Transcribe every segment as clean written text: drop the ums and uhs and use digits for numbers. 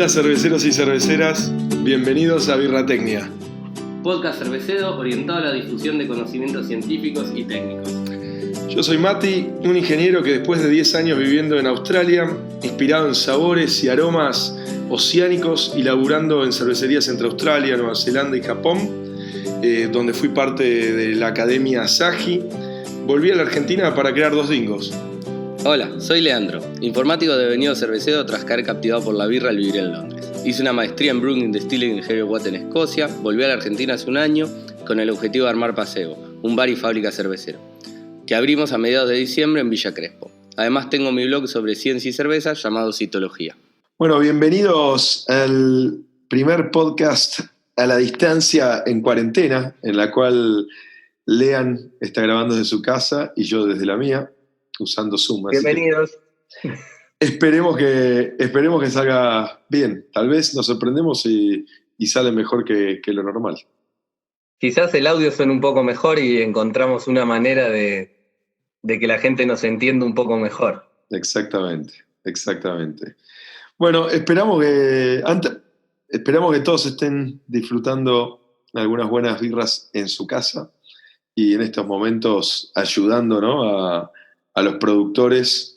Hola cerveceros y cerveceras, bienvenidos a Birratecnia. Podcast cervecero orientado a la difusión de conocimientos científicos y técnicos. Yo soy Mati, un ingeniero que después de 10 años viviendo en Australia, inspirado en sabores y aromas oceánicos y laburando en cervecerías entre Australia, Nueva Zelanda y Japón, donde fui parte de la Academia Asahi, volví a la Argentina para crear Dos Dingos. Hola, soy Leandro, informático devenido cervecero tras caer captivado por la birra al vivir en Londres. Hice una maestría en Brewing Distilling en Heavy Water en Escocia, volví a la Argentina hace un año con el objetivo de armar Paseo, un bar y fábrica cervecero, que abrimos a mediados de diciembre en Villa Crespo. Además tengo mi blog sobre ciencia y cerveza llamado Citología. Bueno, bienvenidos al primer podcast a la distancia en cuarentena, en la cual Lean está grabando desde su casa y yo desde la mía, usando Zoom. Bienvenidos. Esperemos que salga bien. Tal vez nos sorprendemos y sale mejor que lo normal. Quizás el audio suene un poco mejor y encontramos una manera de que la gente nos entienda un poco mejor. Exactamente. Bueno, esperamos que todos estén disfrutando algunas buenas birras en su casa y en estos momentos ayudando, ¿no?, a los productores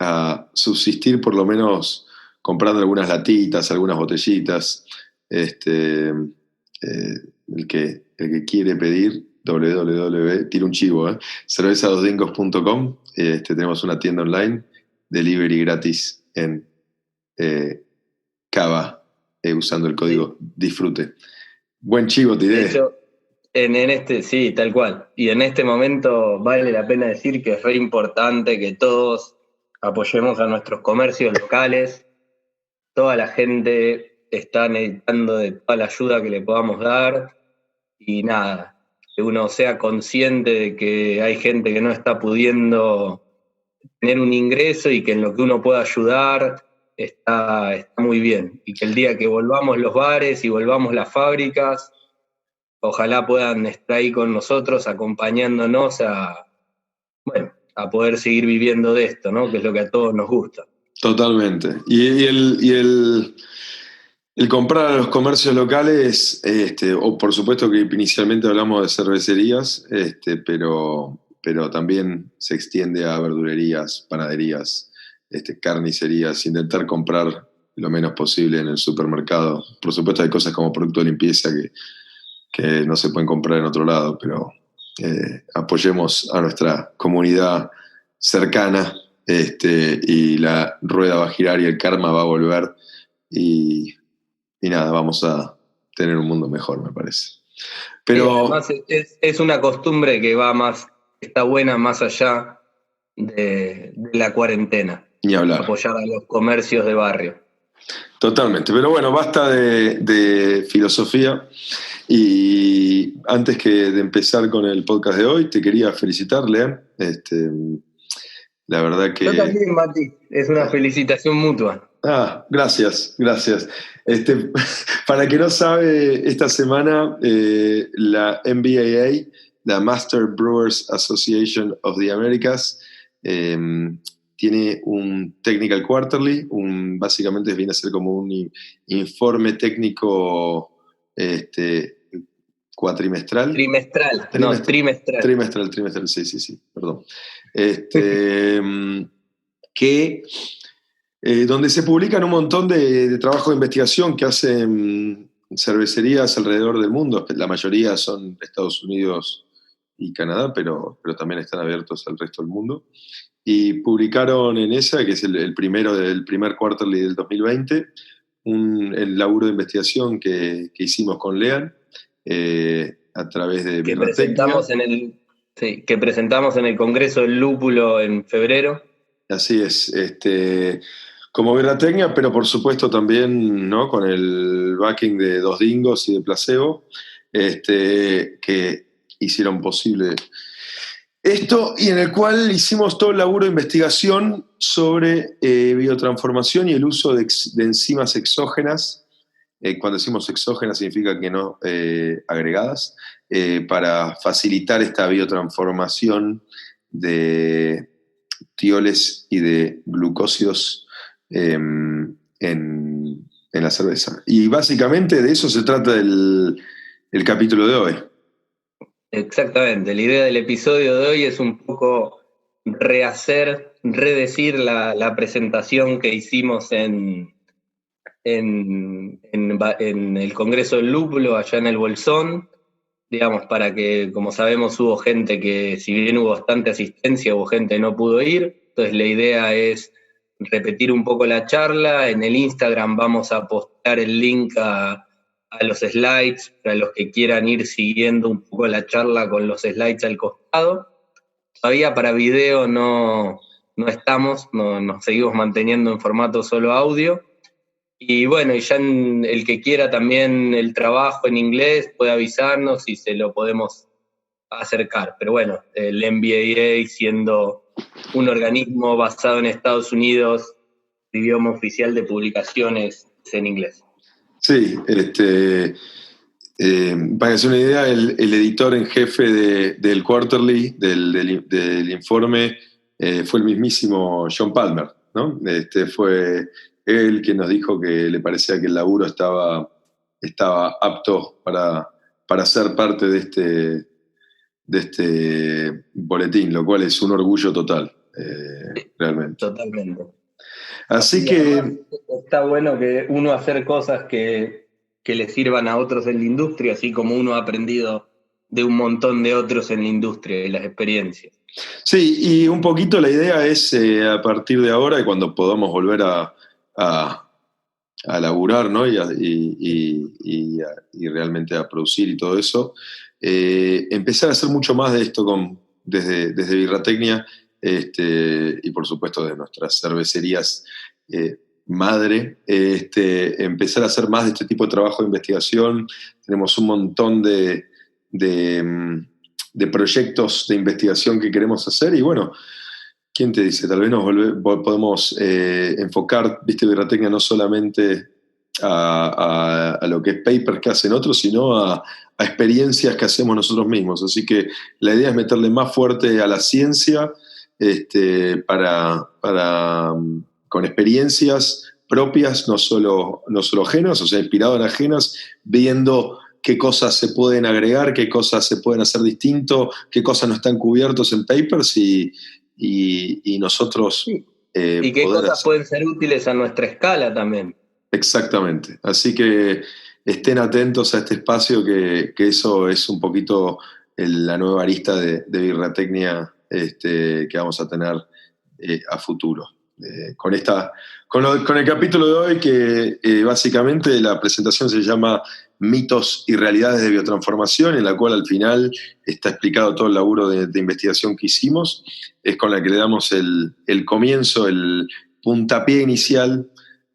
a subsistir, por lo menos comprando algunas latitas, algunas botellitas. El que quiere pedir, tira un chivo, cervezadosdingos.com. Tenemos una tienda online, delivery gratis en Cava, usando el código Disfrute. Buen chivo, te diré. De hecho, sí, tal cual. Y en este momento vale la pena decir que es re importante que todos apoyemos a nuestros comercios locales. Toda la gente está necesitando de toda la ayuda que le podamos dar. Y nada, que uno sea consciente de que hay gente que no está pudiendo tener un ingreso y que en lo que uno pueda ayudar está muy bien. Y que el día que volvamos los bares y volvamos las fábricas, ojalá puedan estar ahí con nosotros, acompañándonos a poder seguir viviendo de esto, ¿no? Que es lo que a todos nos gusta. Totalmente. Y el comprar a los comercios locales, o por supuesto que inicialmente hablamos de cervecerías, pero también se extiende a verdulerías, panaderías, carnicerías, intentar comprar lo menos posible en el supermercado. Por supuesto hay cosas como producto de limpieza que no se pueden comprar en otro lado, pero apoyemos a nuestra comunidad cercana, y la rueda va a girar y el karma va a volver y nada, vamos a tener un mundo mejor, me parece. Pero además es una costumbre que está buena más allá de la cuarentena. Ni hablar. Apoyar a los comercios de barrio. Totalmente, pero bueno, basta de filosofía. Y antes de empezar con el podcast de hoy, te quería felicitar, Lean. La verdad que... Yo también, Mati. Es una felicitación mutua. Gracias. Para que no sabe, esta semana la MBAA, la Master Brewers Association of the Americas, tiene un Technical Quarterly, básicamente viene a ser como un informe técnico cuatrimestral. Trimestral, Trimestral, sí, perdón. Donde se publican un montón de trabajos de investigación que hacen cervecerías alrededor del mundo. La mayoría son Estados Unidos y Canadá, pero también están abiertos al resto del mundo. Y publicaron en esa, que es el primero del primer quarterly del 2020, el laburo de investigación que hicimos con Lean, a través de Birratecnia. Que presentamos en el Congreso del Lúpulo en febrero. Así es, como Birratecnia, pero por supuesto también, ¿no?, con el backing de Dos Dingos y de Placebo, que hicieron posible esto, y en el cual hicimos todo el laburo de investigación sobre biotransformación y el uso de enzimas exógenas. Cuando decimos exógenas significa que no agregadas, para facilitar esta biotransformación de tioles y de glucósidos en la cerveza. Y básicamente de eso se trata el capítulo de hoy. Exactamente, la idea del episodio de hoy es un poco redecir la presentación que hicimos en el Congreso del Lúpulo, allá en el Bolsón, digamos, para que, como sabemos, hubo gente que, si bien hubo bastante asistencia, hubo gente que no pudo ir. Entonces la idea es repetir un poco la charla. En el Instagram vamos a postear el link a los slides para los que quieran ir siguiendo un poco la charla con los slides al costado. Todavía para video no estamos, nos seguimos manteniendo en formato solo audio. Y bueno, y ya el que quiera también el trabajo en inglés puede avisarnos y se lo podemos acercar. Pero bueno, el MBAA, siendo un organismo basado en Estados Unidos, el idioma oficial de publicaciones es en inglés. Sí, para que se una idea, el editor en jefe del Quarterly, del informe, fue el mismísimo John Palmer, ¿no? Fue él quien nos dijo que le parecía que el laburo estaba apto para ser parte de este boletín, lo cual es un orgullo total, realmente. Totalmente. Así que está bueno que uno hacer cosas que le sirvan a otros en la industria, así como uno ha aprendido de un montón de otros en la industria y las experiencias. Sí, y un poquito la idea es a partir de ahora, y cuando podamos volver a laburar, ¿no? y realmente a producir y todo eso, empezar a hacer mucho más de esto desde Birratecnia, y por supuesto de nuestras cervecerías madre, empezar a hacer más de este tipo de trabajo de investigación. Tenemos un montón de proyectos de investigación que queremos hacer y bueno, ¿quién te dice? Tal vez podemos enfocar, viste, Birratecnia no solamente a lo que es papers que hacen otros, sino a experiencias que hacemos nosotros mismos. Así que la idea es meterle más fuerte a la ciencia con experiencias propias, no solo ajenas, o sea, inspirado en ajenas, viendo qué cosas se pueden agregar, qué cosas se pueden hacer distinto, qué cosas no están cubiertos en papers y nosotros... Sí. Y qué cosas pueden ser útiles a nuestra escala también. Exactamente. Así que estén atentos a este espacio, que eso es un poquito la nueva arista de Birratecnia que vamos a tener a futuro. Con el capítulo de hoy, que básicamente la presentación se llama Mitos y Realidades de Biotransformación, en la cual al final está explicado todo el laburo de investigación que hicimos, es con la que le damos el comienzo, el puntapié inicial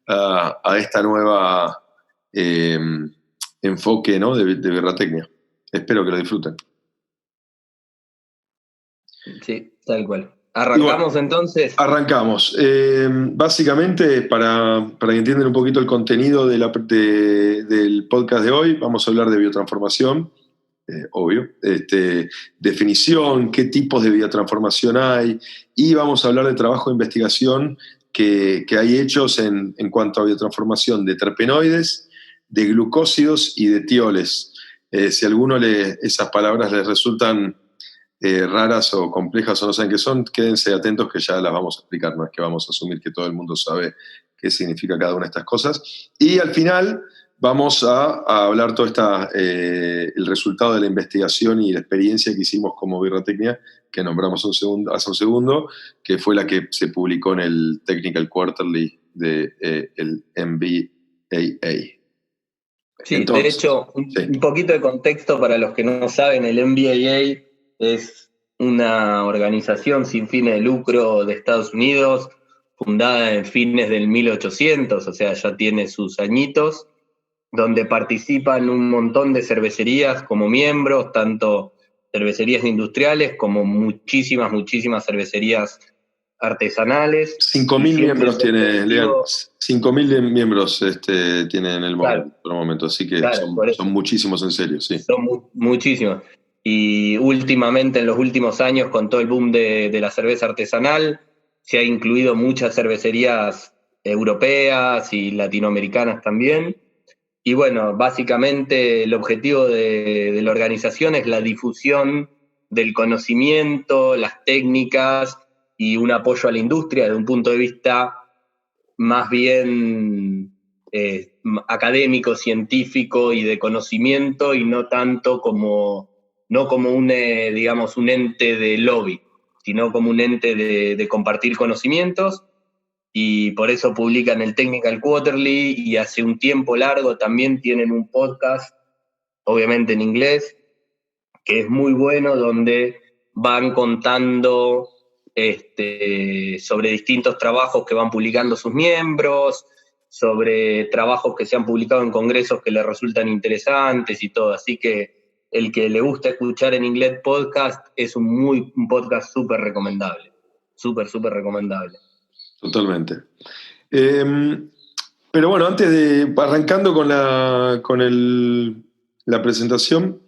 a esta nueva enfoque, ¿no? de Birratecnia. Espero que lo disfruten. Sí, tal cual. ¿Arrancamos entonces? Arrancamos. Básicamente, para que entiendan un poquito el contenido del podcast de hoy, vamos a hablar de biotransformación, obvio, definición, qué tipos de biotransformación hay, y vamos a hablar de trabajo de investigación que hay hechos en cuanto a biotransformación de terpenoides, de glucósidos y de tioles. Si a alguno esas palabras les resultan raras o complejas o no saben qué son, quédense atentos que ya las vamos a explicar, no es que vamos a asumir que todo el mundo sabe qué significa cada una de estas cosas. Y al final vamos a hablar todo el resultado de la investigación y la experiencia que hicimos como Birratecnia, que nombramos hace un segundo, que fue la que se publicó en el Technical Quarterly del MBAA. Sí, entonces, de hecho, un poquito de contexto para los que no saben, el MBAA es una organización sin fines de lucro de Estados Unidos, fundada en fines del 1800, o sea, ya tiene sus añitos, donde participan un montón de cervecerías como miembros, tanto cervecerías industriales como muchísimas cervecerías artesanales. 5.000 miembros tiene, Lean. 5.000 miembros tienen en el momento, así que son muchísimos en serio, sí. Son muchísimos. Y últimamente, en los últimos años, con todo el boom de la cerveza artesanal, se ha incluido muchas cervecerías europeas y latinoamericanas también. Y bueno, básicamente el objetivo de la organización es la difusión del conocimiento, las técnicas y un apoyo a la industria desde un punto de vista más bien académico, científico y de conocimiento, y no tanto no como digamos, un ente de lobby, sino como un ente de compartir conocimientos. Y por eso publican el Technical Quarterly, y hace un tiempo largo también tienen un podcast, obviamente en inglés, que es muy bueno, donde van contando sobre distintos trabajos que van publicando sus miembros, sobre trabajos que se han publicado en congresos que les resultan interesantes y todo. Así que el que le gusta escuchar en inglés podcast es un podcast súper recomendable. Súper recomendable. Totalmente. Pero bueno, arrancando con la presentación,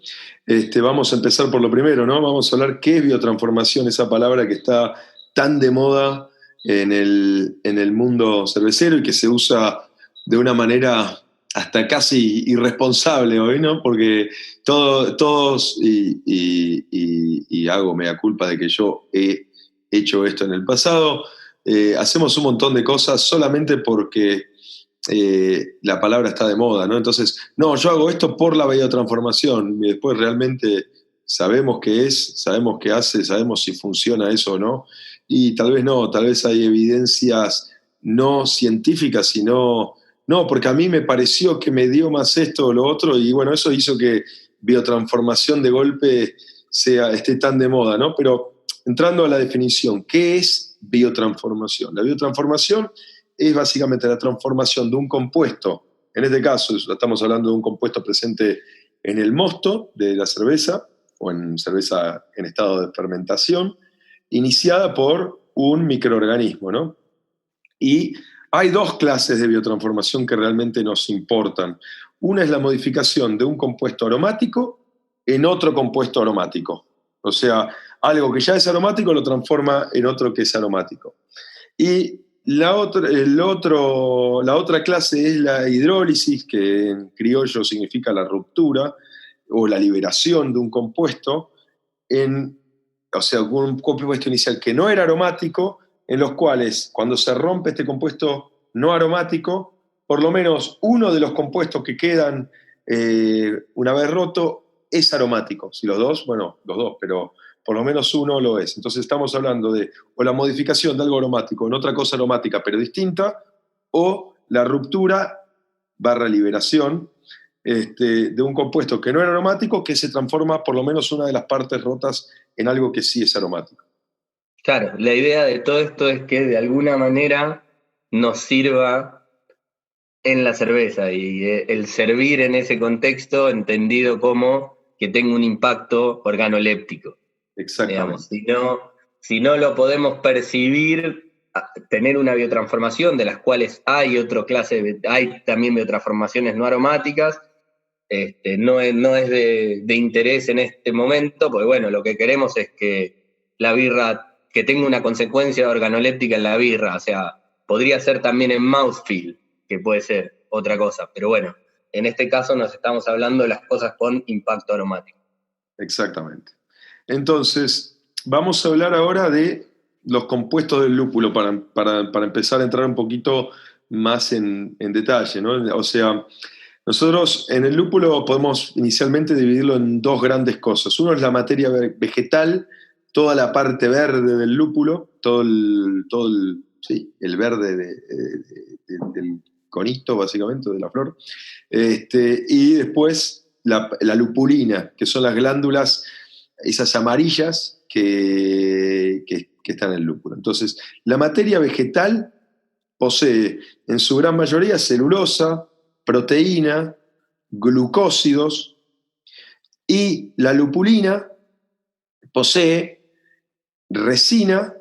vamos a empezar por lo primero, ¿no? Vamos a hablar qué es biotransformación, esa palabra que está tan de moda en el mundo cervecero y que se usa de una manera hasta casi irresponsable hoy, ¿no? Porque todos, y hago mea culpa de que yo he hecho esto en el pasado, hacemos un montón de cosas solamente porque la palabra está de moda, ¿no? Entonces, no, yo hago esto por la biotransformación, y después realmente sabemos qué es, sabemos qué hace, sabemos si funciona eso o no, y tal vez no, tal vez hay evidencias no científicas, sino, no, porque a mí me pareció que me dio más esto o lo otro, y bueno, eso hizo que biotransformación de golpe esté tan de moda, ¿no? Pero entrando a la definición, ¿qué es biotransformación? La biotransformación es básicamente la transformación de un compuesto, en este caso estamos hablando de un compuesto presente en el mosto de la cerveza, o en cerveza en estado de fermentación, iniciada por un microorganismo, ¿no? Y hay dos clases de biotransformación que realmente nos importan. Una es la modificación de un compuesto aromático en otro compuesto aromático. O sea, algo que ya es aromático lo transforma en otro que es aromático. Y la otra clase es la hidrólisis, que en criollo significa la ruptura o la liberación de un compuesto, o sea, un compuesto inicial que no era aromático, en los cuales cuando se rompe este compuesto no aromático, por lo menos uno de los compuestos que quedan una vez roto es aromático. Si los dos, bueno, los dos, pero por lo menos uno lo es. Entonces estamos hablando de o la modificación de algo aromático en otra cosa aromática pero distinta, o la ruptura / liberación de un compuesto que no era aromático, que se transforma por lo menos una de las partes rotas en algo que sí es aromático. Claro, la idea de todo esto es que de alguna manera nos sirva en la cerveza, y el servir en ese contexto entendido como que tenga un impacto organoléptico. Exactamente. Digamos, si no lo podemos percibir, tener una biotransformación, de las cuales hay también biotransformaciones no aromáticas, no es de interés en este momento, porque bueno, lo que queremos es que la birra, que tenga una consecuencia organoléptica en la birra, o sea, podría ser también en mouthfeel, que puede ser otra cosa, pero bueno, en este caso nos estamos hablando de las cosas con impacto aromático. Exactamente. Entonces, vamos a hablar ahora de los compuestos del lúpulo para empezar a entrar un poquito más en detalle, ¿no? O sea, nosotros en el lúpulo podemos inicialmente dividirlo en dos grandes cosas. Uno es la materia vegetal, toda la parte verde del lúpulo, todo el verde del conito, básicamente, de la flor. Y después la lupulina, que son las glándulas, esas amarillas que están en el lúpulo. Entonces, la materia vegetal posee en su gran mayoría celulosa, proteína, glucósidos, y la lupulina posee resina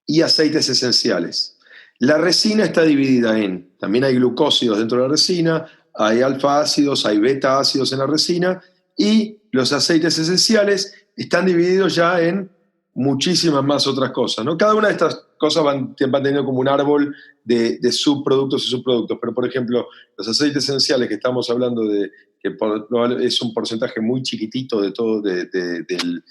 y aceites esenciales. La resina está dividida también hay glucósidos dentro de la resina, hay alfa ácidos, hay beta ácidos en la resina, y los aceites esenciales están divididos ya en muchísimas más otras cosas, ¿no? Cada una de estas cosas van teniendo como un árbol de subproductos y subproductos, pero por ejemplo, los aceites esenciales que estamos hablando de, que es un porcentaje muy chiquitito de todo del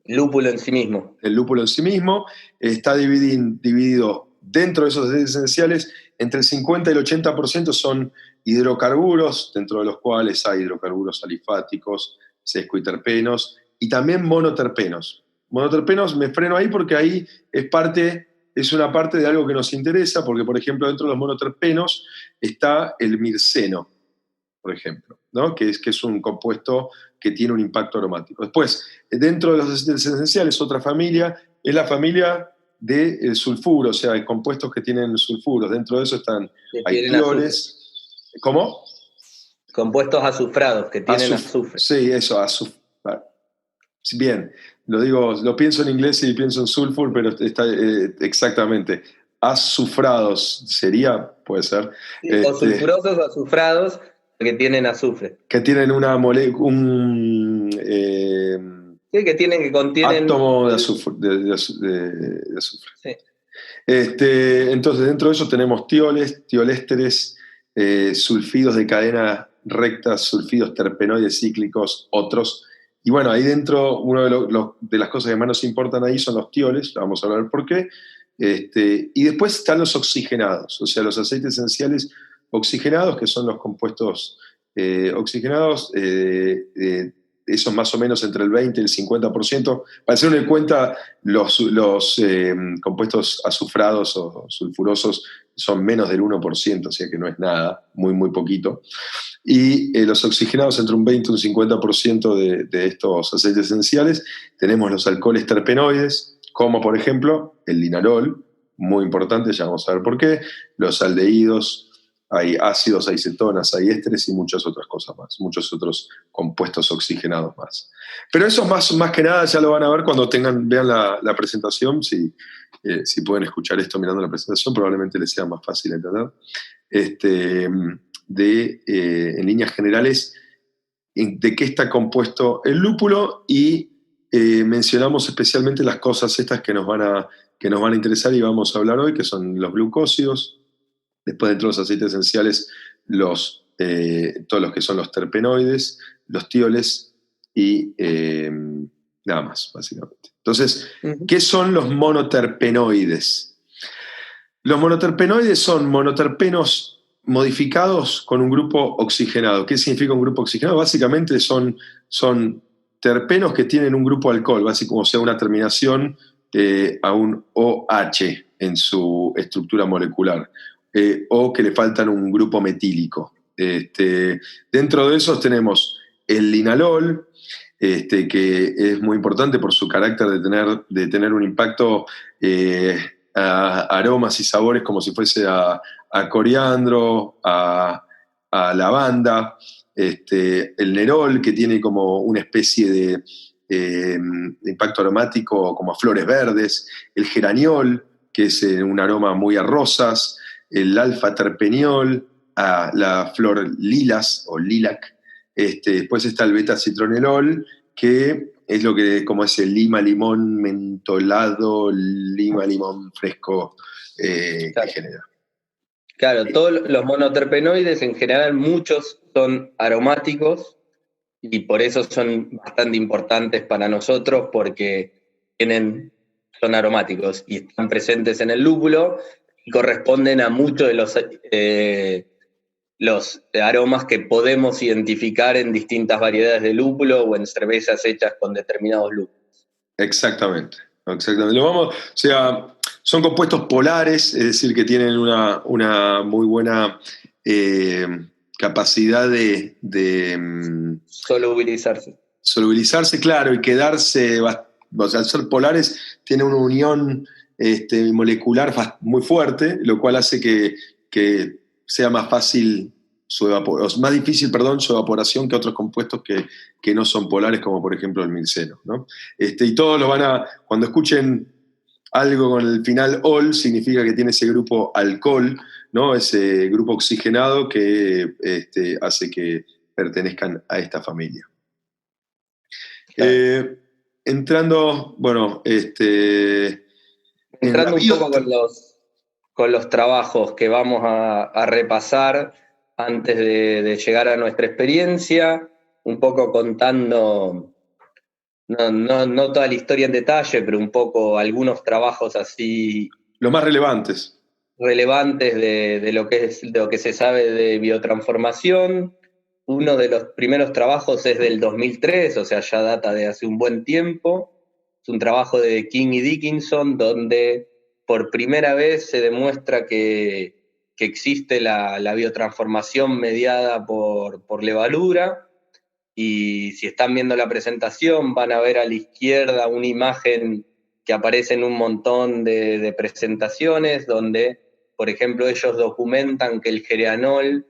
Lúpulo en sí mismo. El lúpulo en sí mismo está dividido dentro de esos aceites esenciales, entre el 50 y el 80% son hidrocarburos, dentro de los cuales hay hidrocarburos alifáticos, sescoiterpenos y también monoterpenos. Monoterpenos, me freno ahí porque ahí es una parte de algo que nos interesa, porque por ejemplo dentro de los monoterpenos está el mirceno, por ejemplo, ¿no? que es un compuesto que tiene un impacto aromático. Después, dentro de los aceites esenciales, otra familia es la familia del sulfuro, o sea, hay compuestos que tienen sulfuros. Dentro de eso hay tioles. ¿Cómo? Compuestos azufrados que tienen azufre. Sí, eso, azufre. Bien, lo pienso en inglés y pienso en sulfur, pero está exactamente. Azufrados sería, puede ser. O sulfurosos o azufrados que tienen azufre. Que tienen una molécula. Que contienen. Átomo de azufre. Sí. Entonces, dentro de eso tenemos tioles, tiolésteres, sulfidos de cadena recta, sulfidos terpenoides cíclicos, otros. Y bueno, ahí dentro, una de las cosas que más nos importan ahí son los tioles, vamos a hablar por qué. Y después están los oxigenados, o sea, los aceites esenciales oxigenados, que son los compuestos oxigenados, esos más o menos entre el 20 y el 50%. Para hacer una cuenta, los compuestos azufrados o sulfurosos son menos del 1%, o sea que no es nada, muy, muy poquito. Y los oxigenados entre un 20 y un 50% de estos aceites esenciales. Tenemos los alcoholes terpenoides, como por ejemplo el linalol, muy importante, ya vamos a ver por qué, los aldehídos, hay ácidos, hay cetonas, hay ésteres y muchas otras cosas más, muchos otros compuestos oxigenados más. Pero eso más que nada ya lo van a ver cuando vean la presentación, si pueden escuchar esto mirando la presentación, probablemente les sea más fácil entender. En líneas generales, de qué está compuesto el lúpulo y mencionamos especialmente las cosas estas que nos van a interesar y vamos a hablar hoy, que son los glucósidos. Después, dentro de los aceites esenciales, todos los que son los terpenoides, los tioles y nada más, básicamente. Entonces, ¿qué son los monoterpenoides? Los monoterpenoides son monoterpenos modificados con un grupo oxigenado. ¿Qué significa un grupo oxigenado? Básicamente son terpenos que tienen un grupo alcohol, o sea, una terminación a un OH en su estructura molecular. O que le faltan un grupo metílico. Dentro de esos tenemos el linalol, que es muy importante por su carácter de tener un impacto a aromas y sabores como si fuese a coriandro, a lavanda, el nerol, que tiene como una especie de impacto aromático como a flores verdes, el geraniol, que es un aroma muy a rosas, el alfa-terpeniol, a la flor lilas o lilac. Después está el beta-citronelol, que es como es el lima-limón mentolado, lima-limón fresco que genera. Claro, todos los monoterpenoides en general, muchos son aromáticos y por eso son bastante importantes para nosotros porque son aromáticos y están presentes en el lúpulo y corresponden a muchos de los aromas que podemos identificar en distintas variedades de lúpulo o en cervezas hechas con determinados lúpulos. Exactamente. Son compuestos polares, es decir, que tienen una muy buena capacidad de solubilizarse. Solubilizarse, claro, y quedarse, o sea, al ser polares, tienen una unión molecular muy fuerte, lo cual hace que sea más fácil más difícil, su evaporación que otros compuestos que no son polares, como por ejemplo el mirceno, ¿no? Y todos cuando escuchen algo con el final ol, significa que tiene ese grupo alcohol, ¿no? Ese grupo oxigenado que hace que pertenezcan a esta familia. Claro. entrando, bueno, Entrando un poco con los trabajos que vamos a repasar antes de llegar a nuestra experiencia, un poco contando, no toda la historia en detalle, pero un poco algunos trabajos así los más relevantes. Relevantes de lo que se sabe de biotransformación. Uno de los primeros trabajos es del 2003, o sea, ya data de hace un buen tiempo. Es un trabajo de King y Dickinson, donde por primera vez se demuestra que existe la biotransformación mediada por levadura. Y si están viendo la presentación, van a ver a la izquierda una imagen que aparece en un montón de presentaciones, donde, por ejemplo, ellos documentan que el geranol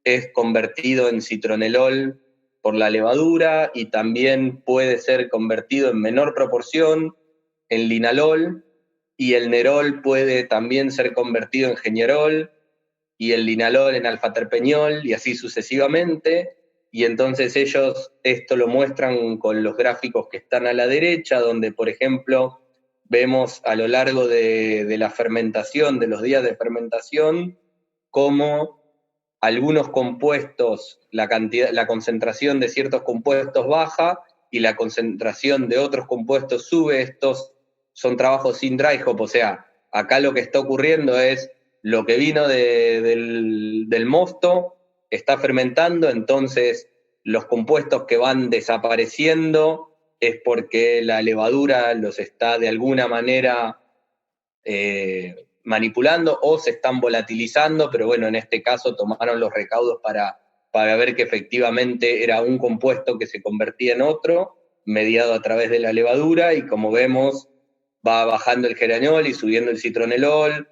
es convertido en citronelol por la levadura y también puede ser convertido en menor proporción en linalol, y el nerol puede también ser convertido en geniarol y el linalol en alfa-terpeñol y así sucesivamente. Y entonces ellos esto lo muestran con los gráficos que están a la derecha, donde, por ejemplo, vemos a lo largo de la fermentación, de los días de fermentación, cómo algunos compuestos, la concentración de ciertos compuestos baja y la concentración de otros compuestos sube. Estos son trabajos sin dry hop, o sea, acá lo que está ocurriendo es lo que vino del mosto está fermentando, entonces los compuestos que van desapareciendo es porque la levadura los está de alguna manera manipulando o se están volatilizando, pero bueno, en este caso tomaron los recaudos para ver que efectivamente era un compuesto que se convertía en otro, mediado a través de la levadura, y como vemos, va bajando el geranol y subiendo el citronelol,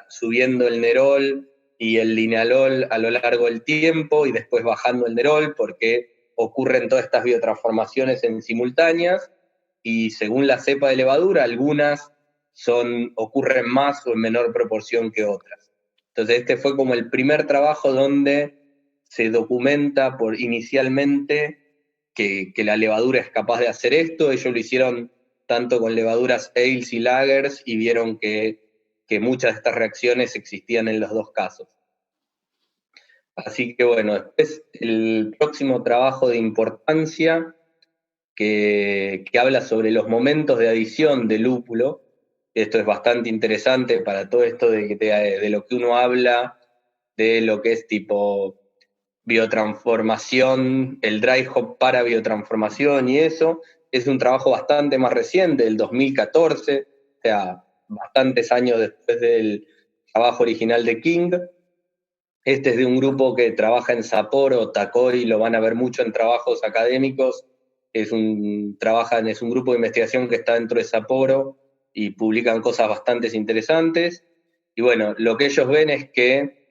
subiendo el nerol y el linalol a lo largo del tiempo, y después bajando el nerol, porque ocurren todas estas biotransformaciones en simultáneas, y según la cepa de levadura, algunas ocurren más o en menor proporción que otras. Entonces este fue como el primer trabajo donde se documenta inicialmente que la levadura es capaz de hacer esto. Ellos lo hicieron tanto con levaduras ales y lagers y vieron que muchas de estas reacciones existían en los dos casos. Así que bueno, después el próximo trabajo de importancia que habla sobre los momentos de adición de lúpulo. Esto es bastante interesante para todo esto de lo que uno habla, de lo que es tipo biotransformación, el dry hop para biotransformación y eso. Es un trabajo bastante más reciente, del 2014, o sea, bastantes años después del trabajo original de King. Este es de un grupo que trabaja en Sapporo, Takoi, lo van a ver mucho en trabajos académicos. Es un grupo de investigación que está dentro de Sapporo y publican cosas bastante interesantes. Y bueno, lo que ellos ven es que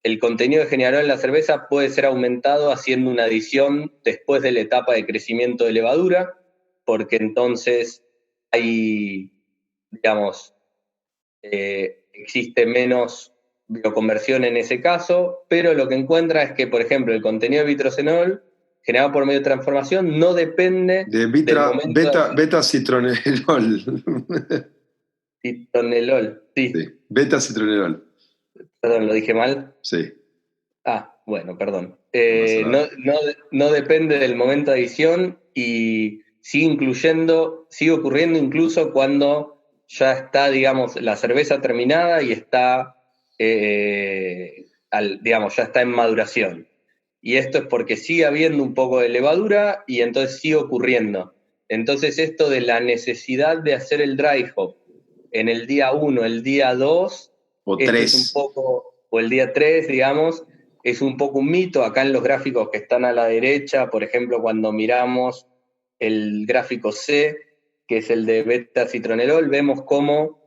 el contenido de geniarol en la cerveza puede ser aumentado haciendo una adición después de la etapa de crecimiento de levadura, porque entonces hay, digamos, existe menos bioconversión en ese caso, pero lo que encuentra es que, por ejemplo, el contenido de vitrocenol generado por medio de transformación no depende del momento beta citronelol. Citronelol, sí. Beta citronelol. Perdón, ¿lo dije mal? Sí. Bueno, perdón. No depende del momento de adición y sigue ocurriendo incluso cuando ya está, digamos, la cerveza terminada y está, digamos, ya está en maduración. Y esto es porque sigue habiendo un poco de levadura y entonces sigue ocurriendo. Entonces esto de la necesidad de hacer el dry hop en el día 1, el día 2, o 3, o el día 3, digamos, es un poco un mito. Acá en los gráficos que están a la derecha, por ejemplo, cuando miramos el gráfico C, que es el de beta-citronelol, vemos cómo,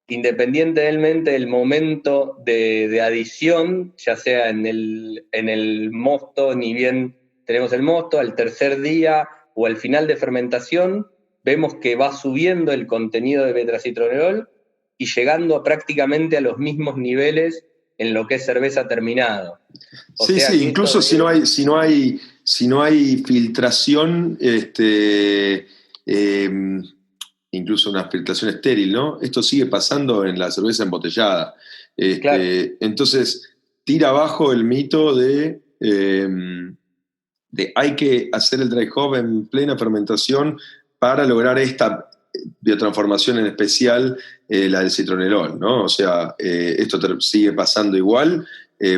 independientemente del momento de adición, ya sea en el mosto, ni bien tenemos el mosto, al tercer día o al final de fermentación, vemos que va subiendo el contenido de beta-citronelol y llegando prácticamente a los mismos niveles en lo que es cerveza terminada. Sí, incluso si no hay filtración, eh, incluso una filtración estéril, ¿no? Esto sigue pasando en la cerveza embotellada. Claro. Entonces, tira abajo el mito de hay que hacer el dry hop en plena fermentación para lograr esta biotransformación en especial, la del citronelol, ¿no? O sea, esto sigue pasando igual,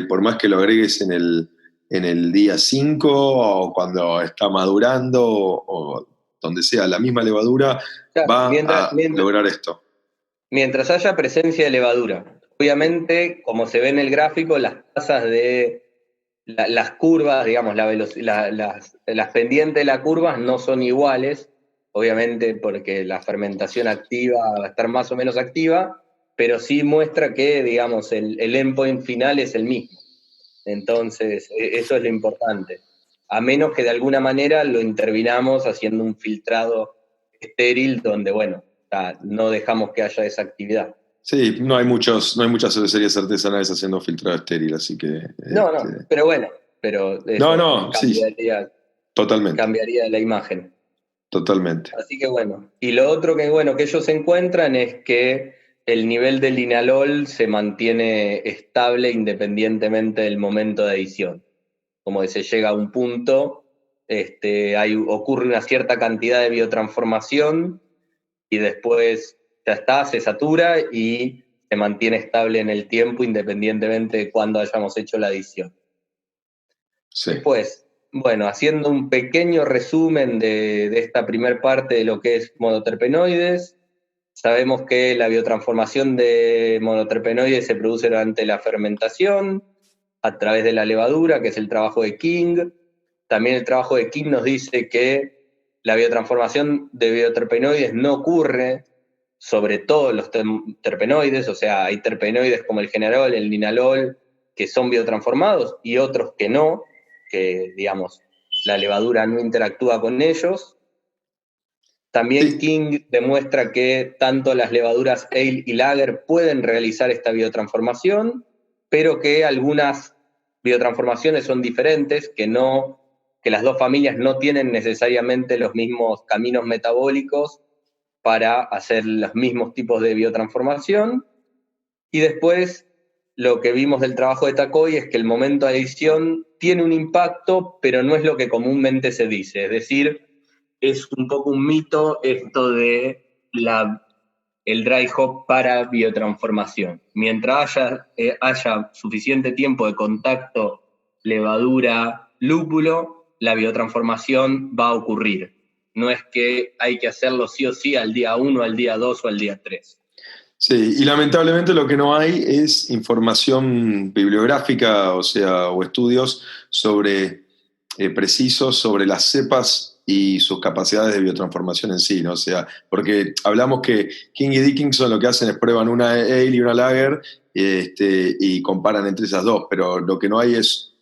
por más que lo agregues en el día 5 o cuando está madurando o donde sea, la misma levadura Claro, va a lograr esto. mientras haya presencia de levadura. Obviamente, como se ve en el gráfico, las tasas de las curvas, digamos, las pendientes de las curvas no son iguales, obviamente porque la fermentación activa va a estar más o menos activa, pero sí muestra que, digamos, el endpoint final es el mismo. Entonces, eso es lo importante. A menos que de alguna manera lo intervinamos haciendo un filtrado estéril donde, bueno, no dejamos que haya esa actividad. Sí, no hay muchas cervecerías artesanales haciendo filtrado estéril, así que... No, pero bueno, pero eso sí, totalmente. Cambiaría la imagen. Totalmente. Así que bueno. Y lo otro que ellos encuentran es que el nivel del linalol se mantiene estable independientemente del momento de adición. Como que se llega a un punto, ocurre una cierta cantidad de biotransformación y después ya está, se satura y se mantiene estable en el tiempo independientemente de cuándo hayamos hecho la adición. Sí. Después, bueno, haciendo un pequeño resumen de esta primer parte de lo que es monoterpenoides, sabemos que la biotransformación de monoterpenoides se produce durante la fermentación, a través de la levadura, que es el trabajo de King. También el trabajo de King nos dice que la biotransformación de bioterpenoides no ocurre sobre todos los terpenoides, o sea, hay terpenoides como el generol, el linalol, que son biotransformados y otros que no, que, digamos, la levadura no interactúa con ellos. También sí. King demuestra que tanto las levaduras ale y lager pueden realizar esta biotransformación, pero que algunas biotransformaciones son diferentes, que las dos familias no tienen necesariamente los mismos caminos metabólicos para hacer los mismos tipos de biotransformación. Y después, lo que vimos del trabajo de Takoi es que el momento de adición tiene un impacto, pero no es lo que comúnmente se dice. Es decir, es un poco un mito esto de el dry hop para biotransformación. Mientras haya suficiente tiempo de contacto levadura-lúpulo, la biotransformación va a ocurrir. No es que hay que hacerlo sí o sí al día 1, al día 2 o al día 3. Sí, y lamentablemente lo que no hay es información bibliográfica, o estudios precisos sobre las cepas y sus capacidades de biotransformación en sí, ¿no? O sea, porque hablamos que King y Dickinson lo que hacen es prueban una ale y una lager y comparan entre esas dos, pero lo que no hay es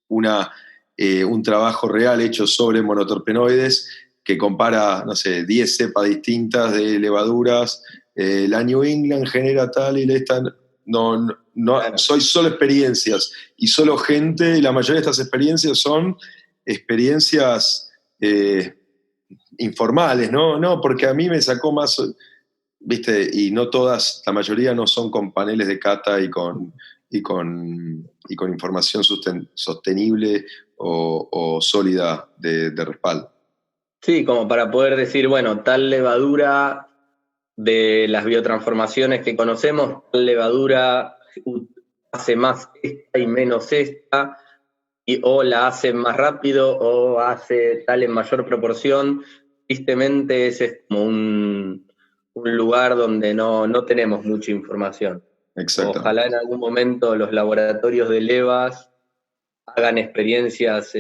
un trabajo real hecho sobre monoterpenoides que compara, no sé, 10 cepas distintas de levaduras. La New England genera tal y esta no, claro. Soy solo experiencias y solo gente, y la mayoría de estas experiencias son experiencias informales, ¿no? Porque a mí me sacó más, ¿viste? Y no todas, la mayoría no son con paneles de cata y con información sostenible o sólida de respaldo. Sí, como para poder decir, bueno, tal levadura de las biotransformaciones que conocemos, tal levadura hace más esta y menos esta, o la hace más rápido o hace tal en mayor proporción. Tristemente ese es como un lugar donde no tenemos mucha información. Ojalá en algún momento los laboratorios de levas hagan experiencias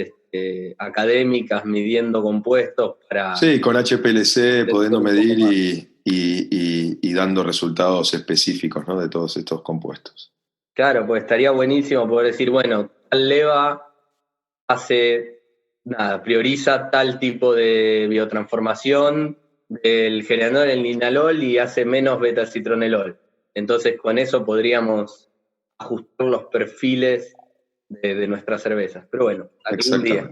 académicas midiendo compuestos para... Sí, con HPLC pudiendo medir y dando resultados específicos, ¿no? De todos estos compuestos. Claro, pues estaría buenísimo poder decir, bueno, tal leva prioriza tal tipo de biotransformación del generador en linalol y hace menos beta-citronelol. Entonces con eso podríamos ajustar los perfiles de nuestras cervezas. Pero bueno, algún día.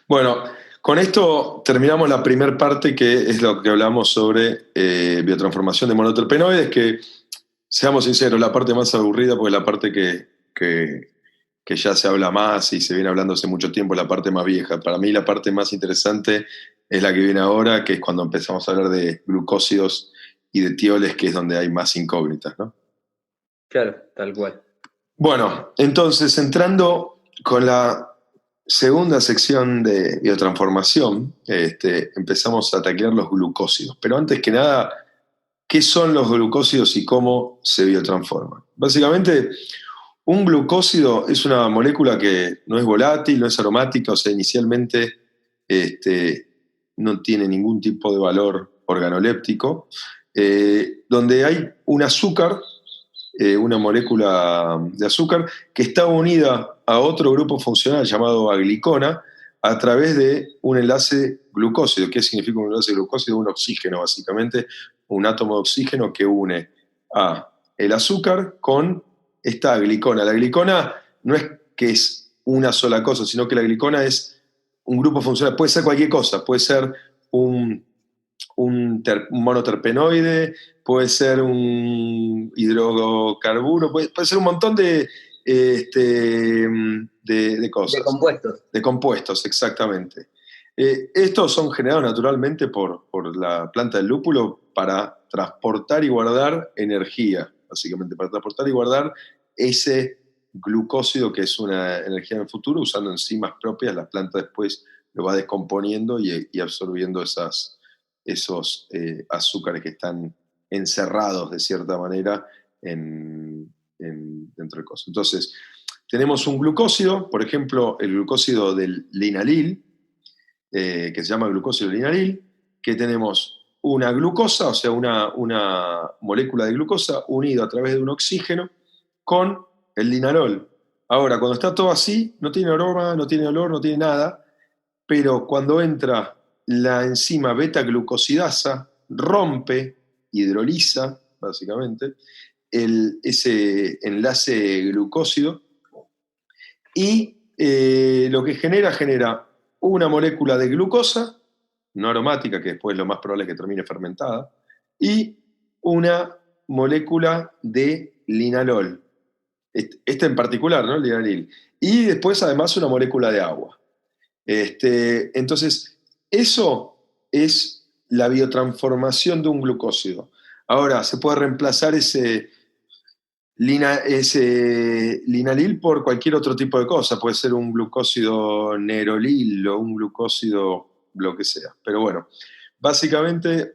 Bueno, Con esto terminamos la primera parte, que es lo que hablamos sobre biotransformación de monoterpenoides, que, seamos sinceros, la parte más aburrida, porque es la parte que ya se habla más y se viene hablando hace mucho tiempo, es la parte más vieja. Para mí la parte más interesante es la que viene ahora, que es cuando empezamos a hablar de glucósidos y de tioles, que es donde hay más incógnitas, ¿no? Claro, tal cual. Bueno, entonces, entrando con la segunda sección de biotransformación, empezamos a taclear los glucósidos. Pero antes que nada, ¿qué son los glucósidos y cómo se biotransforman? Básicamente, un glucósido es una molécula que no es volátil, no es aromática, o sea, inicialmente no tiene ningún tipo de valor organoléptico, donde hay un azúcar, una molécula de azúcar, que está unida a otro grupo funcional llamado aglicona a través de un enlace glucósido. ¿Qué significa un enlace glucósido? Un oxígeno, básicamente, un átomo de oxígeno que une a el azúcar con esta aglicona. La aglicona no es que es una sola cosa, sino que la aglicona es un grupo funcional. Puede ser cualquier cosa, puede ser un monoterpenoide, puede ser un hidrocarburo, puede ser un montón de cosas. De compuestos. De compuestos, exactamente. Estos son generados naturalmente por la planta del lúpulo para transportar y guardar energía, básicamente, para transportar y guardar ese glucósido, que es una energía en el futuro, usando enzimas propias. La planta después lo va descomponiendo y absorbiendo esos azúcares que están encerrados de cierta manera dentro del coso. Entonces, tenemos un glucósido, por ejemplo, el glucósido del linalil, que se llama glucósido linalil, que tenemos una glucosa, o sea, una molécula de glucosa unida a través de un oxígeno con el linalol. Ahora, cuando está todo así, no tiene aroma, no tiene olor, no tiene nada, pero cuando entra la enzima beta-glucosidasa, rompe, hidroliza, básicamente, ese enlace glucósido, y lo que genera una molécula de glucosa, no aromática, que después lo más probable es que termine fermentada, y una molécula de linalol. Este en particular, ¿no? El linalil. Y después, además, una molécula de agua. Entonces, eso es la biotransformación de un glucósido. Ahora, se puede reemplazar ese linalil por cualquier otro tipo de cosa. Puede ser un glucósido nerolil o un glucósido lo que sea. Pero bueno, básicamente,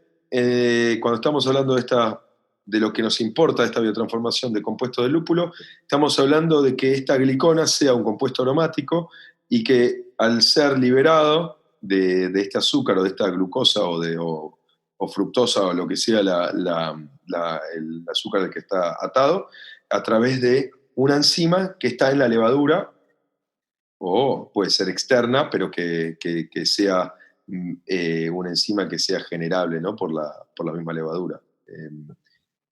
cuando estamos hablando de lo que nos importa, esta biotransformación de compuestos de lúpulo, estamos hablando de que esta glicona sea un compuesto aromático y que al ser liberado de este azúcar o de esta glucosa o fructosa o lo que sea el azúcar del que está atado, a través de una enzima que está en la levadura, o puede ser externa, pero que sea una enzima que sea generable, ¿no? por la misma levadura.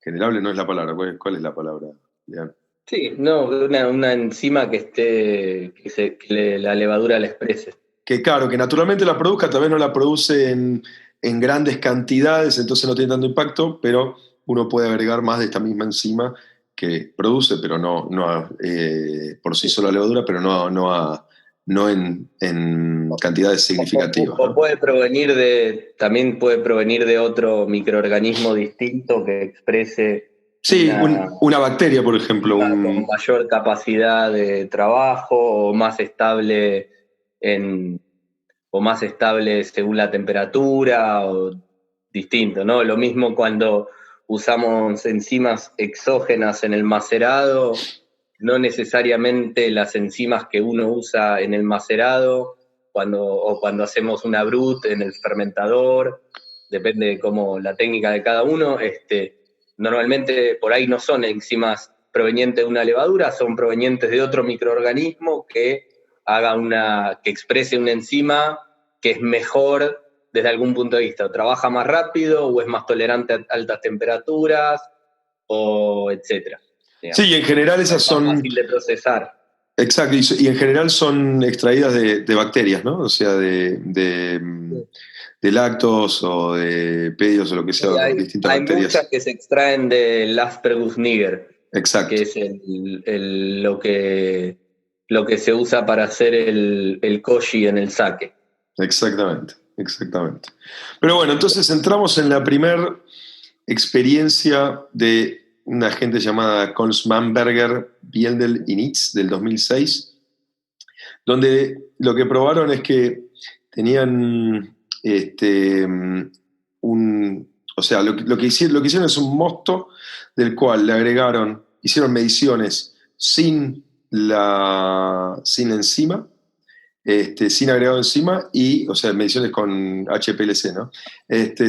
Generable no es la palabra. ¿Cuál es la palabra, Leandro? Sí, no, una enzima que la levadura la exprese. Que claro, que naturalmente la produzca, tal vez no la produce en grandes cantidades, entonces no tiene tanto impacto, pero uno puede agregar más de esta misma enzima que produce, pero no por sí sola levadura, pero no en cantidades significativas. O también puede provenir de otro microorganismo distinto que exprese. Sí, una bacteria, por ejemplo. Con mayor capacidad de trabajo o más estable según la temperatura, o distinto, ¿no? Lo mismo cuando usamos enzimas exógenas en el macerado, no necesariamente las enzimas que uno usa en el macerado, cuando hacemos una brut en el fermentador, depende de cómo la técnica de cada uno, normalmente por ahí no son enzimas provenientes de una levadura, son provenientes de otro microorganismo que exprese una enzima que es mejor desde algún punto de vista, o trabaja más rápido, o es más tolerante a altas temperaturas, o etcétera. Sí, en general esas son... fácil de procesar. Exacto, y en general son extraídas de bacterias, ¿no? O sea, de lactos o de pedios o lo que sea, Sí, distintas hay muchas bacterias. que se extraen del Aspergus niger, que Exacto, es lo que se usa para hacer el koji en el sake. exactamente, exactamente. Pero bueno, entonces entramos en la primer experiencia de una gente llamada Kolsmanberger, Biendel y Nitz del 2006, donde lo que probaron es que tenían o sea, lo que hicieron es un mosto del cual le agregaron, hicieron mediciones sin enzima, sin agregado de enzima, o sea, mediciones con HPLC, ¿no?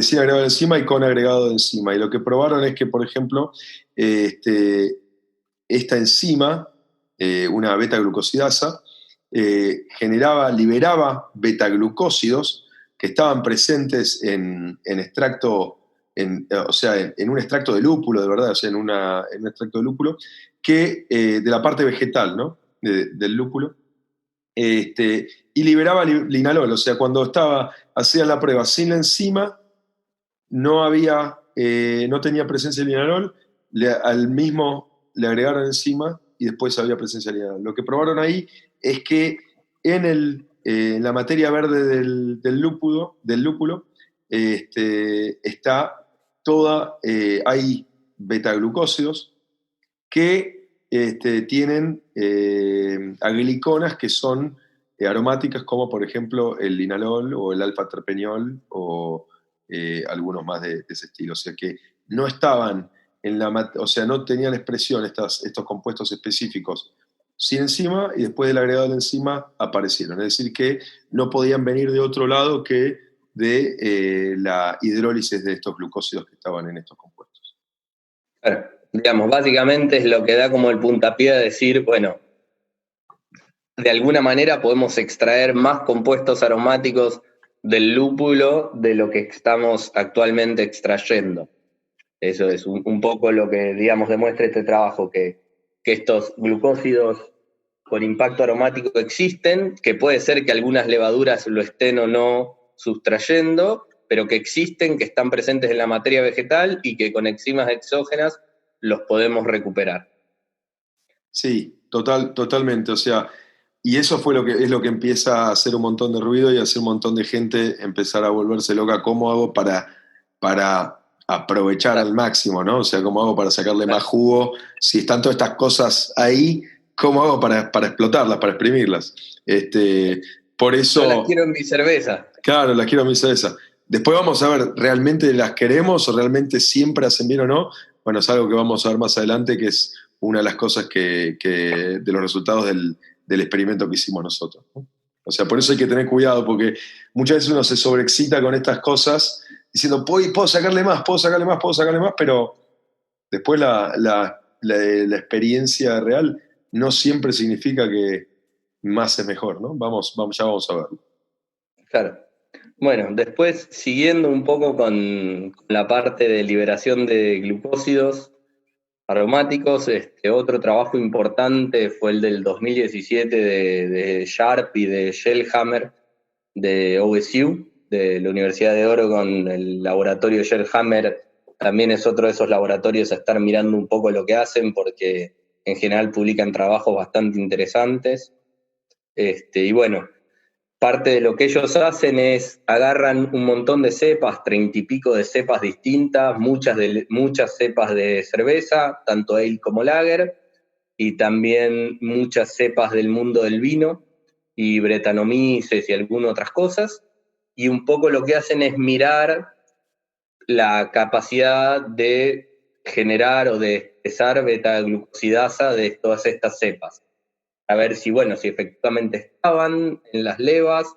Sin agregado de enzima y con agregado de enzima. Y lo que probaron es que, por ejemplo, esta enzima, una beta-glucosidasa, liberaba beta-glucósidos que estaban presentes en extracto, o sea, en un extracto de lúpulo, de verdad, o sea, en un extracto de lúpulo, de la parte vegetal, ¿no? Del lúpulo. Y liberaba linalol, o sea, cuando hacían la prueba sin la enzima, no tenía presencia de linalol, al mismo le agregaron enzima y después había presencia de linalol. Lo que probaron ahí es que en la materia verde del lúpulo, está hay betaglucósidos que tienen agliconas que son aromáticas, como por ejemplo el linalol o el alfa-terpeniol o algunos más de ese estilo. O sea que no estaban o sea, no tenían expresión estos compuestos específicos sin enzima, y después del agregado de la enzima aparecieron. Es decir, que no podían venir de otro lado que de la hidrólisis de estos glucósidos que estaban en estos compuestos. Claro, digamos, básicamente es lo que da como el puntapié a decir, bueno, de alguna manera podemos extraer más compuestos aromáticos del lúpulo de lo que estamos actualmente extrayendo. Eso es un poco lo que, digamos, demuestra este trabajo, que estos glucósidos con impacto aromático existen, que puede ser que algunas levaduras lo estén o no sustrayendo, pero que existen, que están presentes en la materia vegetal y que con enzimas exógenas los podemos recuperar. Sí, totalmente. O sea, y eso es lo que empieza a hacer un montón de ruido y a hacer un montón de gente empezar a volverse loca. ¿Cómo hago para aprovechar al máximo, ¿no? O sea, ¿cómo hago para sacarle más jugo? Si están todas estas cosas ahí, ¿cómo hago para explotarlas, para exprimirlas? Por eso... Yo las quiero en mi cerveza. Claro, las quiero en mi cerveza. Después vamos a ver, ¿realmente las queremos o realmente siempre hacen bien o no? Bueno, es algo que vamos a ver más adelante, que es una de las cosas de los resultados del experimento que hicimos nosotros, ¿no? O sea, por eso hay que tener cuidado, porque muchas veces uno se sobreexcita con estas cosas, diciendo, puedo sacarle más, puedo sacarle más, puedo sacarle más, pero después la experiencia real no siempre significa que más es mejor, ¿no? Ya vamos a verlo. Claro. Bueno, después, siguiendo un poco con la parte de liberación de glucósidos aromáticos, otro trabajo importante fue el del 2017 de Sharp y de Shellhammer de OSU, de la Universidad de Oregon. El laboratorio Shellhammer también es otro de esos laboratorios a estar mirando un poco lo que hacen, porque en general publican trabajos bastante interesantes. Y bueno, parte de lo que ellos hacen es agarran un montón de cepas, 30 y pico de cepas distintas, muchas cepas de cerveza, tanto ale como lager, y también muchas cepas del mundo del vino, y Brettanomyces y algunas otras cosas, y un poco lo que hacen es mirar la capacidad de generar o de expresar beta-glucosidasa de todas estas cepas. A ver si efectivamente estaban en las levas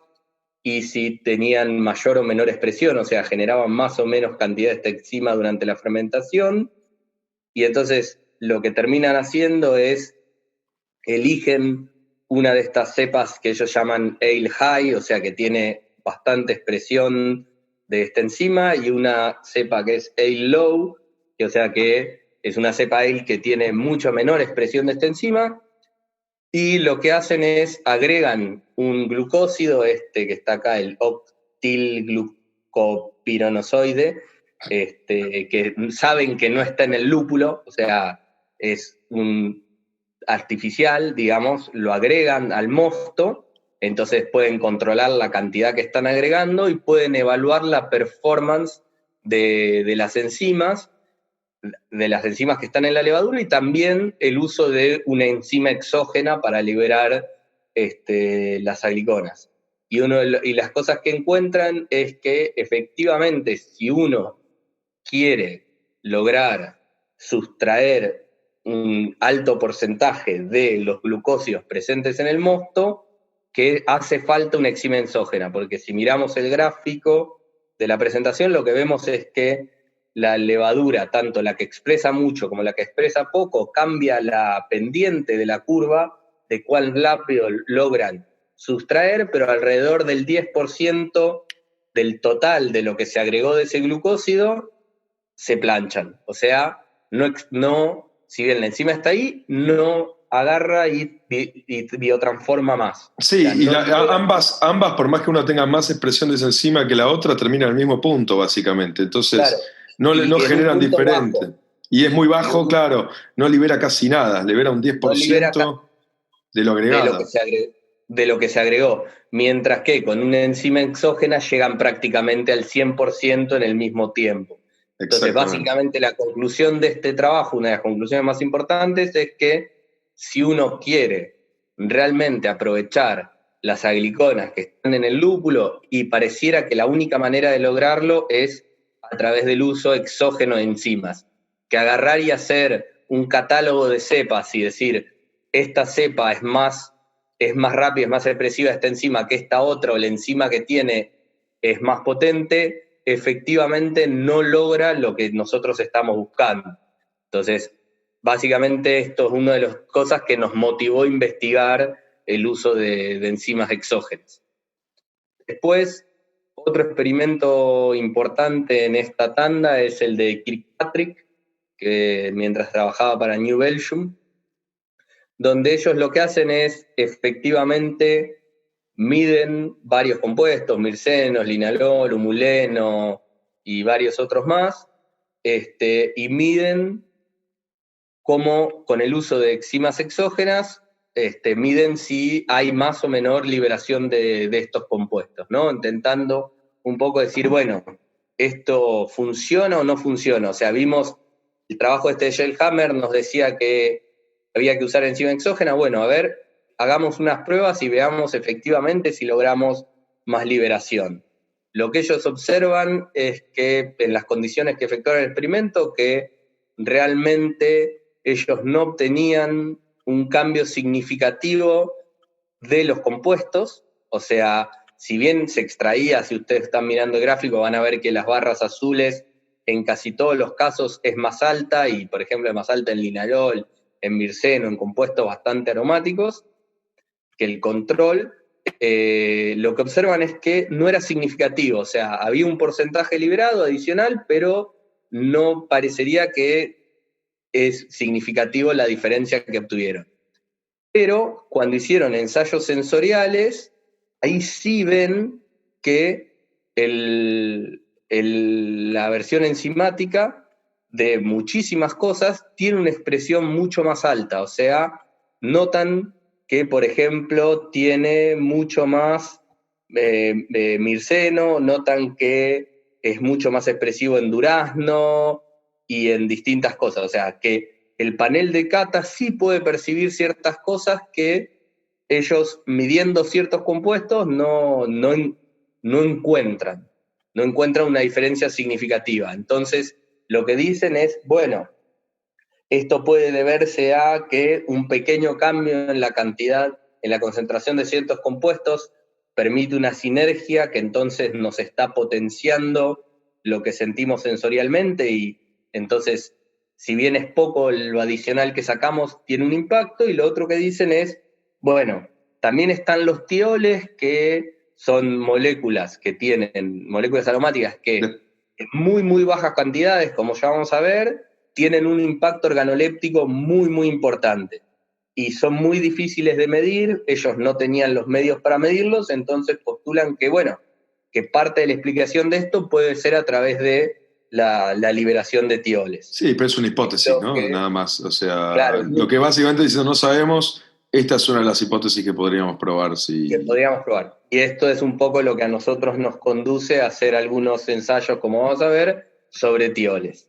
y si tenían mayor o menor expresión, o sea, generaban más o menos cantidad de esta enzima durante la fermentación. Y entonces lo que terminan haciendo es eligen una de estas cepas que ellos llaman Ale High, o sea, que tiene bastante expresión de esta enzima, y una cepa que es Ale Low, o sea, que es una cepa Ale que tiene mucho menor expresión de esta enzima. y lo que hacen es agregan un glucósido, que está acá, el octilglucopirinosoide, que saben que no está en el lúpulo, o sea, es un artificial, digamos, lo agregan al mosto, entonces pueden controlar la cantidad que están agregando y pueden evaluar la performance de las enzimas que están en la levadura, y también el uso de una enzima exógena para liberar las agliconas. Y las cosas que encuentran es que efectivamente, si uno quiere lograr sustraer un alto porcentaje de los glucósidos presentes en el mosto, que hace falta una enzima exógena, porque si miramos el gráfico de la presentación, lo que vemos es que la levadura, tanto la que expresa mucho como la que expresa poco, cambia la pendiente de la curva de cuál rápido logran sustraer, pero alrededor del 10% del total de lo que se agregó de ese glucósido se planchan. O sea, si bien la enzima está ahí, no agarra y biotransforma más. Sí, O sea, y ambas, por más que uno tenga más expresión de esa enzima que la otra, terminan en el mismo punto, básicamente. Entonces, claro, no y en un generan punto diferente. bajo. Y es muy bajo, claro, no libera casi nada, libera un No libera 10% de lo de lo que agregado. se agregó, mientras que con una enzima exógena llegan prácticamente al 100% en el mismo tiempo. Entonces, Exactamente. básicamente la conclusión de este trabajo, una de las conclusiones más importantes, es que si uno quiere realmente aprovechar las agliconas que están en el lúpulo, y pareciera que la única manera de lograrlo es a través del uso exógeno de enzimas, que agarrar y hacer un catálogo de cepas y decir, esta cepa es más rápida, es más expresiva esta enzima que esta otra, o la enzima que tiene es más potente, efectivamente no logra lo que nosotros estamos buscando. Entonces, básicamente esto es una de las cosas que nos motivó a investigar el uso de enzimas exógenas. Después, otro experimento importante en esta tanda es el de Kirkpatrick, que mientras trabajaba para New Belgium, donde ellos lo que hacen es efectivamente miden varios compuestos, mircenos, linalol, humuleno y varios otros más, y miden cómo con el uso de enzimas exógenas miden si hay más o menor liberación de estos compuestos, ¿no? Intentando un poco decir, bueno, ¿esto funciona o no funciona? O sea, vimos el trabajo de Shellhammer, nos decía que había que usar enzima exógena. Bueno, a ver, hagamos unas pruebas y veamos efectivamente si logramos más liberación. Lo que ellos observan es que en las condiciones que efectuaron el experimento, que realmente ellos no obtenían un cambio significativo de los compuestos. O sea, si bien se extraía, si ustedes están mirando el gráfico van a ver que las barras azules en casi todos los casos es más alta, y por ejemplo es más alta en linalol, en mirceno, en compuestos bastante aromáticos, que el control. Lo que observan es que no era significativo, o sea, había un porcentaje liberado adicional, pero no parecería que es significativo la diferencia que obtuvieron. Pero cuando hicieron ensayos sensoriales, ahí sí ven que la versión enzimática de muchísimas cosas tiene una expresión mucho más alta. O sea, notan que, por ejemplo, tiene mucho más mirceno, notan que es mucho más expresivo en durazno y en distintas cosas. O sea, que el panel de cata sí puede percibir ciertas cosas que ellos, midiendo ciertos compuestos, no encuentran una diferencia significativa. Entonces, lo que dicen es, bueno, esto puede deberse a que un pequeño cambio en la cantidad, en la concentración de ciertos compuestos, permite una sinergia que entonces nos está potenciando lo que sentimos sensorialmente, y entonces, si bien es poco lo adicional que sacamos, tiene un impacto. Y lo otro que dicen es, bueno, también están los tioles, que son moléculas que tienen, moléculas aromáticas que en muy, muy bajas cantidades, como ya vamos a ver, tienen un impacto organoléptico muy, muy importante. y son muy difíciles de medir, ellos no tenían los medios para medirlos, entonces postulan que, bueno, que parte de la explicación de esto puede ser a través de la liberación de tioles. Sí, pero es una hipótesis, ¿no? Nada más. O sea, claro, lo que básicamente dice no sabemos, esta es una de las hipótesis que podríamos probar. Que podríamos probar. Y esto es un poco lo que a nosotros nos conduce a hacer algunos ensayos, como vamos a ver, sobre tioles.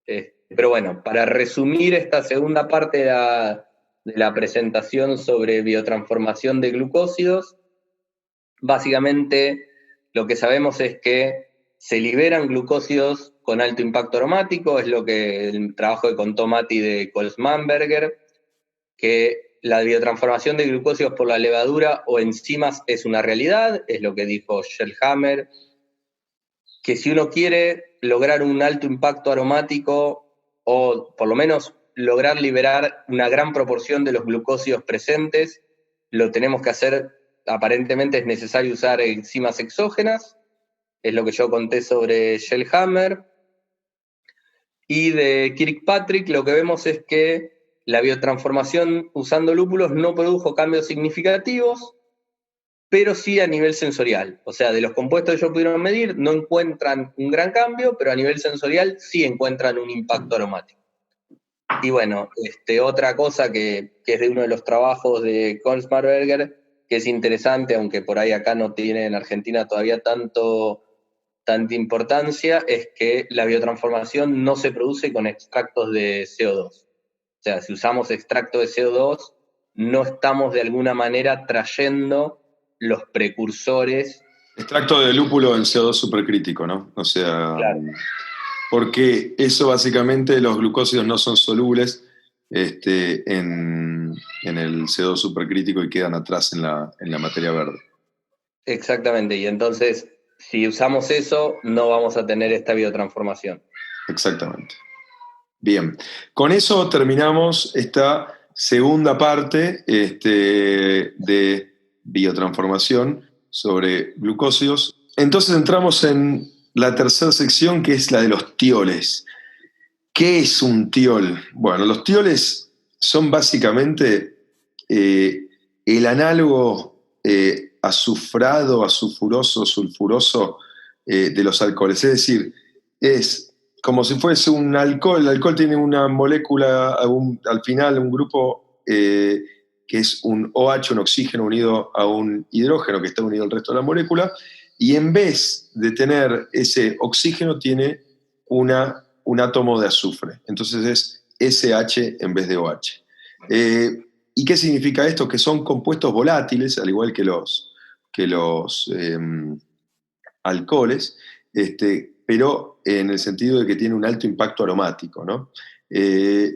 Pero bueno, para resumir esta segunda parte de la presentación sobre biotransformación de glucósidos, básicamente lo que sabemos es que se liberan glucósidos con alto impacto aromático, es lo que el trabajo que contó Mati de Colsmanberger, que la biotransformación de glucósidos por la levadura o enzimas es una realidad, es lo que dijo Schellhammer, que si uno quiere lograr un alto impacto aromático o por lo menos lograr liberar una gran proporción de los glucósidos presentes, lo tenemos que hacer, aparentemente es necesario usar enzimas exógenas, es lo que yo conté sobre Schellhammer. Y de Kirkpatrick lo que vemos es que la biotransformación usando lúpulos no produjo cambios significativos, pero sí a nivel sensorial. O sea, de los compuestos que ellos pudieron medir, no encuentran un gran cambio, pero a nivel sensorial sí encuentran un impacto aromático. Y bueno, otra cosa que es de uno de los trabajos de Colsmarberger, que es interesante, aunque por ahí acá no tiene en Argentina todavía tanta importancia, es que la biotransformación no se produce con extractos de CO2. O sea, si usamos extracto de CO2, no estamos de alguna manera trayendo los precursores. Extracto de lúpulo en CO2 supercrítico, ¿no? O sea, claro, porque eso básicamente los glucósidos no son solubles en el CO2 supercrítico y quedan atrás en la materia verde. Exactamente, y entonces si usamos eso no vamos a tener esta biotransformación. Exactamente. Bien, con eso terminamos esta segunda parte de biotransformación sobre glucósidos. Entonces entramos en la tercera sección, que es la de los tioles. ¿Qué es un tiol? Bueno, los tioles son básicamente el análogo azufrado, azufroso, sulfuroso de los alcoholes. Es decir, es como si fuese un alcohol. El alcohol tiene una molécula, al final un grupo que es un OH, un oxígeno unido a un hidrógeno que está unido al resto de la molécula, y en vez de tener ese oxígeno tiene un átomo de azufre. Entonces es SH en vez de OH. ¿Y qué significa esto? Que son compuestos volátiles, al igual que los alcoholes, pero en el sentido de que tiene un alto impacto aromático, ¿no?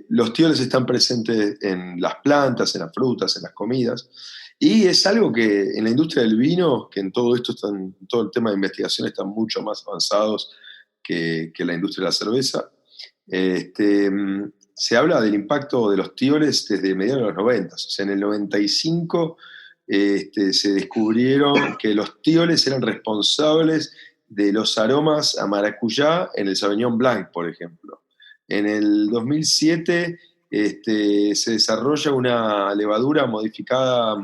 Los tioles están presentes en las plantas, en las frutas, en las comidas, y es algo que en la industria del vino, que en todo esto todo el tema de investigación están mucho más avanzados que la industria de la cerveza. Se habla del impacto de los tioles desde mediados de los 90. O sea, en el 95 se descubrieron que los tioles eran responsables de los aromas a maracuyá en el Sauvignon Blanc, por ejemplo. En el 2007 se desarrolla una levadura modificada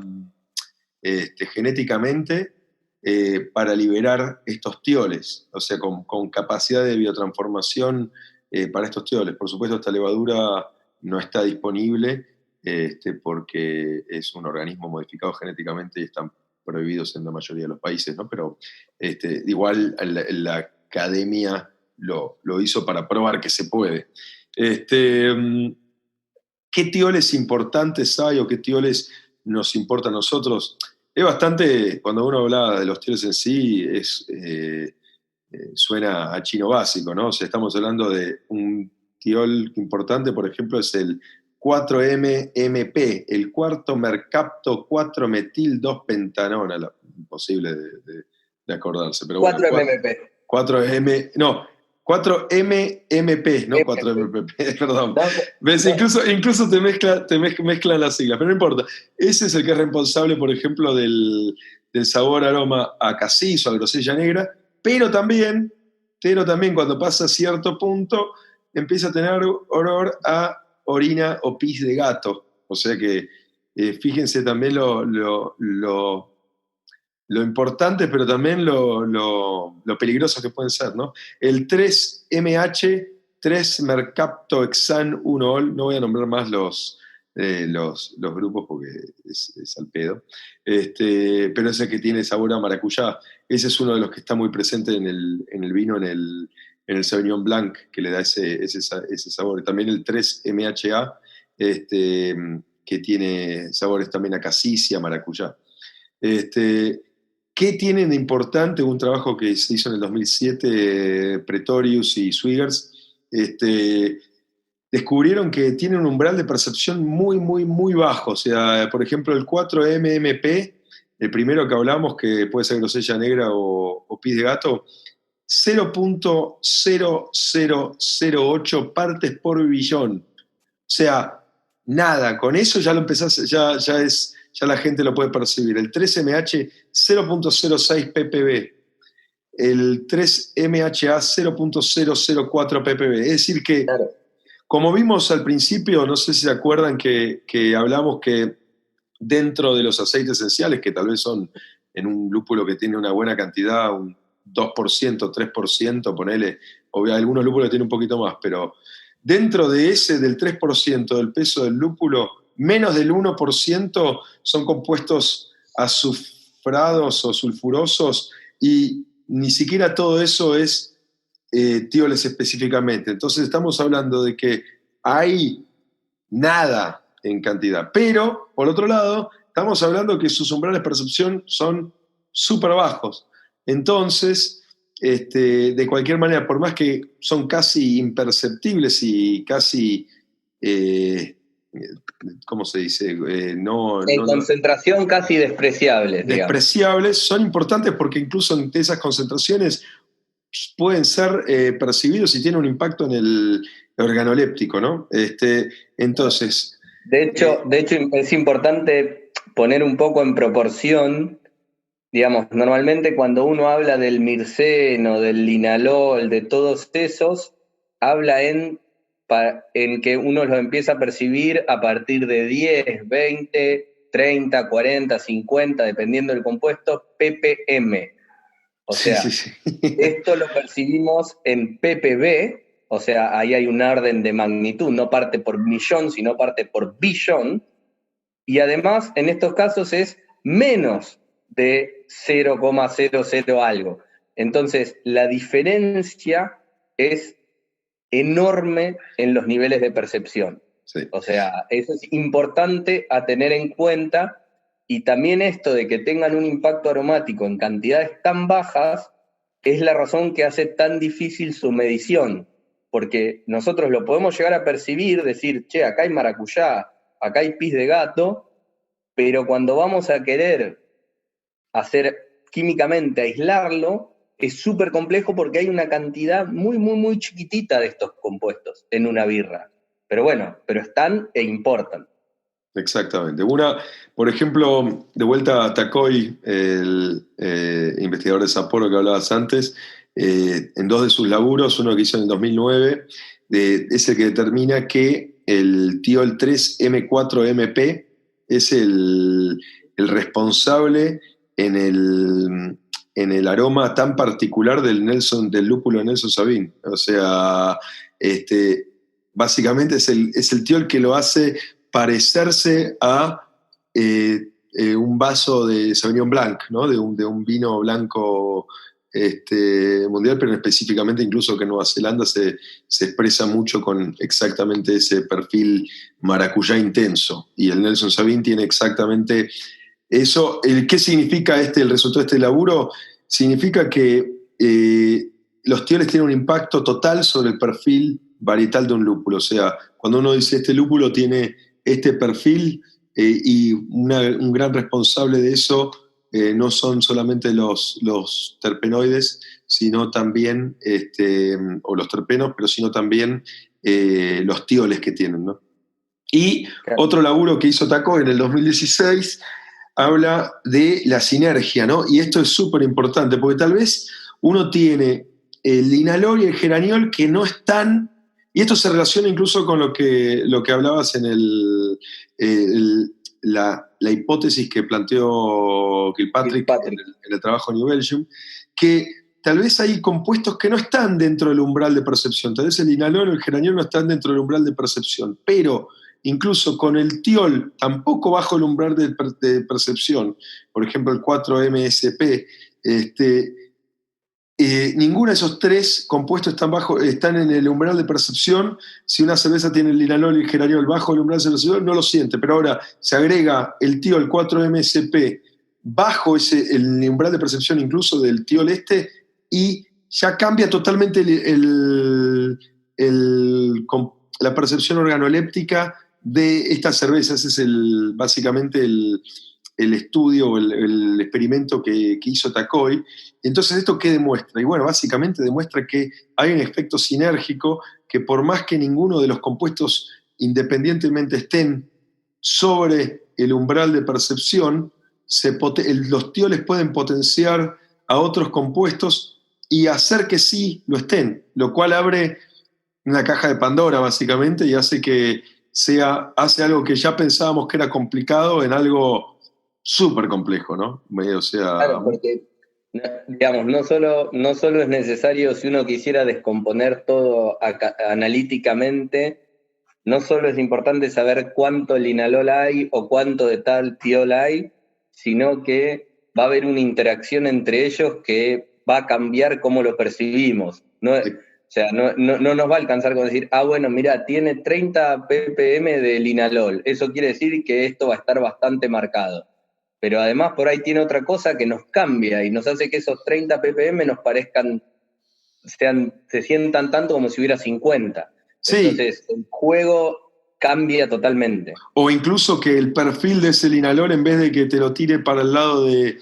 genéticamente para liberar estos tioles, o sea, con capacidad de biotransformación para estos tioles. Por supuesto, esta levadura no está disponible porque es un organismo modificado genéticamente y están prohibidos en la mayoría de los países, ¿no? Pero igual la academia lo hizo para probar que se puede. ¿Qué tioles importantes hay o qué tioles nos importan a nosotros? Es bastante, cuando uno habla de los tioles en sí, suena a chino básico, ¿no? O sea, estamos hablando de un tiol importante, por ejemplo, es el 4-MMP, el cuarto mercapto 4-metil-2-pentanona, imposible de acordarse, pero bueno. 4-MMP. 4-M, no, 4-MMP, no 4-MPP, perdón. ¿Ves? Incluso te mezclan las siglas, pero no importa. Ese es el que es responsable, por ejemplo, del sabor aroma a casis o a grosella negra, pero también cuando pasa cierto punto empieza a tener olor a orina o pis de gato. O sea que fíjense también lo importante, pero también lo peligroso que pueden ser, ¿no? El 3MH, 3-mercaptohexan-1-ol, no voy a nombrar más los grupos porque es al pedo, pero ese que tiene sabor a maracuyá, ese es uno de los que está muy presente en el vino, en el Sauvignon Blanc, que le da ese sabor. También el 3-MHA, que tiene sabores también a cassis y a maracuyá. ¿Qué tienen de importante un trabajo que se hizo en el 2007, Pretorius y Swigers? Descubrieron que tiene un umbral de percepción muy, muy, muy bajo. O sea, por ejemplo, el 4-MMP, el primero que hablamos, que puede ser grosella negra o pis de gato, 0.0008 partes por billón. O sea, nada, con eso ya lo empezás, ya la gente lo puede percibir. El 3MH, 0.06 ppb. El 3MHA, 0.004 ppb. Es decir que, claro, como vimos al principio, no sé si se acuerdan que hablamos que dentro de los aceites esenciales, que tal vez son en un lúpulo que tiene una buena cantidad, un 2%, 3%, ponele, o algunos lúpulos tienen un poquito más, pero dentro de del 3% del peso del lúpulo, menos del 1% son compuestos azufrados o sulfurosos, y ni siquiera todo eso es tioles específicamente. Entonces estamos hablando de que hay nada en cantidad. Pero, por otro lado, estamos hablando que sus umbrales de percepción son súper bajos. Entonces, de cualquier manera, por más que son casi imperceptibles y casi, ¿cómo se dice? En concentración casi despreciables. Despreciables, son importantes porque incluso en esas concentraciones pueden ser percibidos y tienen un impacto en el organoléptico, ¿no? Entonces... De hecho, es importante poner un poco en proporción, digamos, normalmente cuando uno habla del mirceno, del linalol, de todos esos, habla en que uno lo empieza a percibir a partir de 10, 20, 30, 40, 50, dependiendo del compuesto, ppm. O sea, sí. Esto lo percibimos en ppb, o sea, ahí hay un orden de magnitud, no parte por millón, sino parte por billón, y además en estos casos es menos de 0,00 algo. Entonces, la diferencia es enorme en los niveles de percepción. Sí. O sea, eso es importante a tener en cuenta. Y también esto de que tengan un impacto aromático en cantidades tan bajas es la razón que hace tan difícil su medición, porque nosotros lo podemos llegar a percibir, decir, che, acá hay maracuyá, acá hay pis de gato, pero cuando vamos a querer hacer químicamente, aislarlo, es súper complejo porque hay una cantidad muy, muy, muy chiquitita de estos compuestos en una birra. Pero bueno, pero están e importan. Exactamente. Por ejemplo, de vuelta a Takoy, el investigador de Sapporo que hablabas antes, en 2 de sus laburos, uno que hizo en el 2009, es el que determina que el tiol 3M4MP es el responsable en el aroma tan particular del lúpulo Nelson Sauvin. O sea, básicamente es el tiol que lo hace parecerse a un vaso de Sauvignon Blanc, ¿no? de un vino blanco mundial, pero específicamente incluso que en Nueva Zelanda se expresa mucho con exactamente ese perfil maracuyá intenso. Y el Nelson Sauvin tiene exactamente eso. ¿Qué significa el resultado de este laburo? Significa que los tioles tienen un impacto total sobre el perfil varietal de un lúpulo. O sea, cuando uno dice este lúpulo tiene este perfil, y un gran responsable de eso no son solamente los terpenoides, sino también, o los terpenos, pero sino también los tioles que tienen, ¿no? Y claro, otro laburo que hizo Takoy en el 2016 habla de la sinergia, ¿no? Y esto es súper importante, porque tal vez uno tiene el linalol y el geraniol que no están. Y esto se relaciona incluso con lo que hablabas en la hipótesis que planteó Kilpatrick en el trabajo New Belgium, que tal vez hay compuestos que no están dentro del umbral de percepción. Tal vez el linalol o el geraniol no están dentro del umbral de percepción, pero incluso con el tiol, tampoco bajo el umbral de percepción, por ejemplo el 4-MSP, ninguno de esos tres compuestos están en el umbral de percepción. Si una cerveza tiene el linalol y el geraniol bajo el umbral de percepción, no lo siente, pero ahora se agrega el tiol 4-MSP bajo el umbral de percepción incluso del tiol y ya cambia totalmente la percepción organoléptica de esta cerveza. Ese es básicamente el estudio o el experimento que hizo Takoi. Entonces, ¿esto qué demuestra? Y bueno, básicamente demuestra que hay un efecto sinérgico, que por más que ninguno de los compuestos independientemente estén sobre el umbral de percepción, los tioles pueden potenciar a otros compuestos y hacer que sí lo estén, lo cual abre una caja de Pandora básicamente y hace que hace algo que ya pensábamos que era complicado en algo súper complejo, ¿no? O sea, claro, porque, digamos, no solo es necesario, si uno quisiera descomponer todo analíticamente, no solo es importante saber cuánto linalol hay o cuánto de tal tiol hay, sino que va a haber una interacción entre ellos que va a cambiar cómo lo percibimos. O sea, no nos va a alcanzar con decir, bueno, mira, tiene 30 ppm de linalol. Eso quiere decir que esto va a estar bastante marcado. Pero además por ahí tiene otra cosa que nos cambia y nos hace que esos 30 ppm nos parezcan, se sientan tanto como si hubiera 50. Sí. Entonces, el juego cambia totalmente. O incluso que el perfil de ese linalol, en vez de que te lo tire para el lado de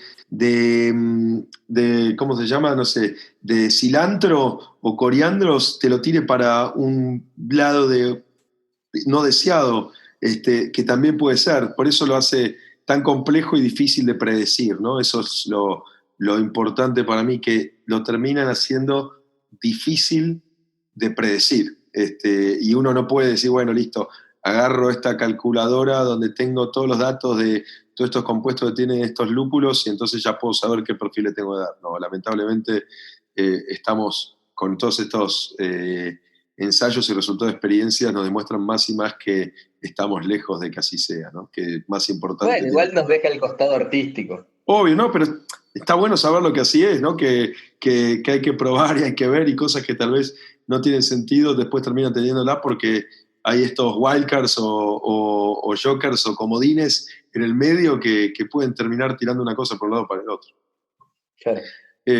¿cómo se llama? No sé, de cilantro o coriandros, te lo tire para un lado no deseado, que también puede ser. Por eso lo hace tan complejo y difícil de predecir, ¿no? Eso es lo importante para mí, que lo terminan haciendo difícil de predecir. Y uno no puede decir, bueno, listo, agarro esta calculadora donde tengo todos los datos de todos estos compuestos que tienen estos lúpulos y entonces ya puedo saber qué perfil le tengo que dar. No, lamentablemente estamos con todos estos ensayos y resultados de experiencias nos demuestran más y más que estamos lejos de que así sea, ¿no? Que más importante. Bueno, igual nos deja el costado artístico. Obvio, ¿no? Pero está bueno saber lo que así es, ¿no? Que hay que probar y hay que ver, y cosas que tal vez no tienen sentido después terminan teniéndola porque hay estos wildcards o jokers o comodines en el medio que pueden terminar tirando una cosa por un lado para el otro. Claro.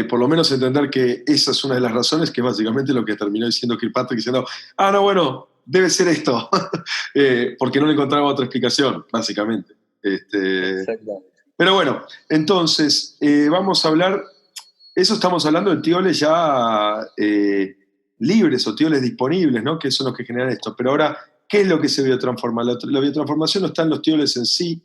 Por lo menos entender que esa es una de las razones, que es básicamente lo que terminó diciendo Kilpatrick, diciendo, no, bueno, debe ser esto, porque no le encontraba otra explicación, básicamente. Exactamente. Pero bueno, entonces, vamos a hablar, eso estamos hablando de tioles ya libres o tioles disponibles, ¿no? Que son los que generan esto. Pero ahora, ¿qué es lo que se biotransforma? La biotransformación no está en los tioles en sí.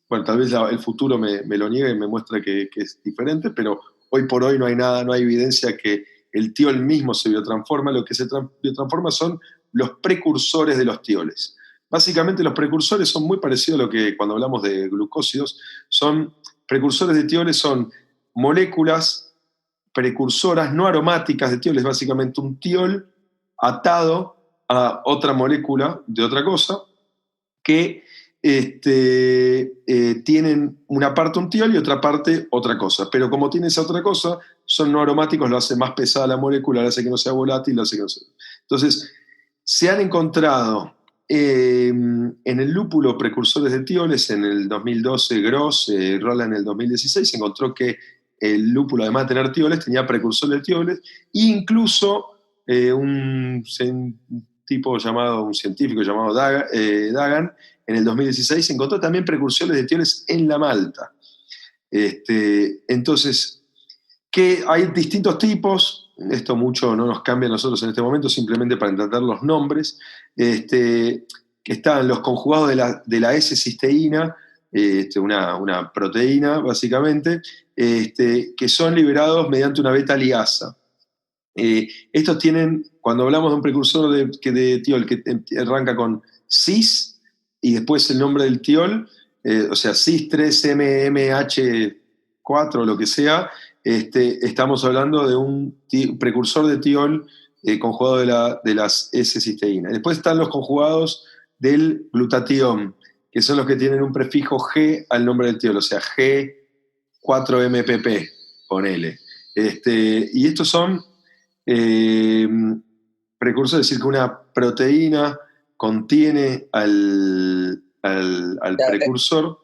Bueno, tal vez el futuro me lo niegue y me muestra que es diferente, pero hoy por hoy no hay evidencia que el tiol mismo se biotransforma. Lo que se biotransforma son los precursores de los tioles. Básicamente los precursores son muy parecidos a lo que cuando hablamos de glucósidos, precursores de tioles son moléculas precursoras no aromáticas de tiol, es básicamente un tiol atado a otra molécula de otra cosa que tienen una parte un tiol y otra parte otra cosa, pero como tiene esa otra cosa, son no aromáticos, lo hace más pesada la molécula, lo hace que no sea volátil, lo hace que no sea. Entonces, se han encontrado en el lúpulo precursores de tioles. En el 2012 Gross, Roland en el 2016, se encontró que el lúpulo, además de tener tioles, tenía precursores de tioles, e incluso un científico llamado Dagan, en el 2016 se encontró también precursores de tioles en la malta. Entonces, que hay distintos tipos, esto mucho no nos cambia a nosotros en este momento, simplemente para entender los nombres, que están los conjugados de la S-cisteína, una proteína básicamente, que son liberados mediante una beta-liasa. Estos tienen, cuando hablamos de un precursor de tiol que arranca con cis y después el nombre del tiol, o sea, CIS-3, MMH4, lo que sea, estamos hablando de un precursor de tiol conjugado de las S-cisteína. Después están los conjugados del glutatión, que son los que tienen un prefijo G al nombre del tiol, o sea, G4-MPP, ponele. Y estos son precursores, es decir, que una proteína contiene al precursor.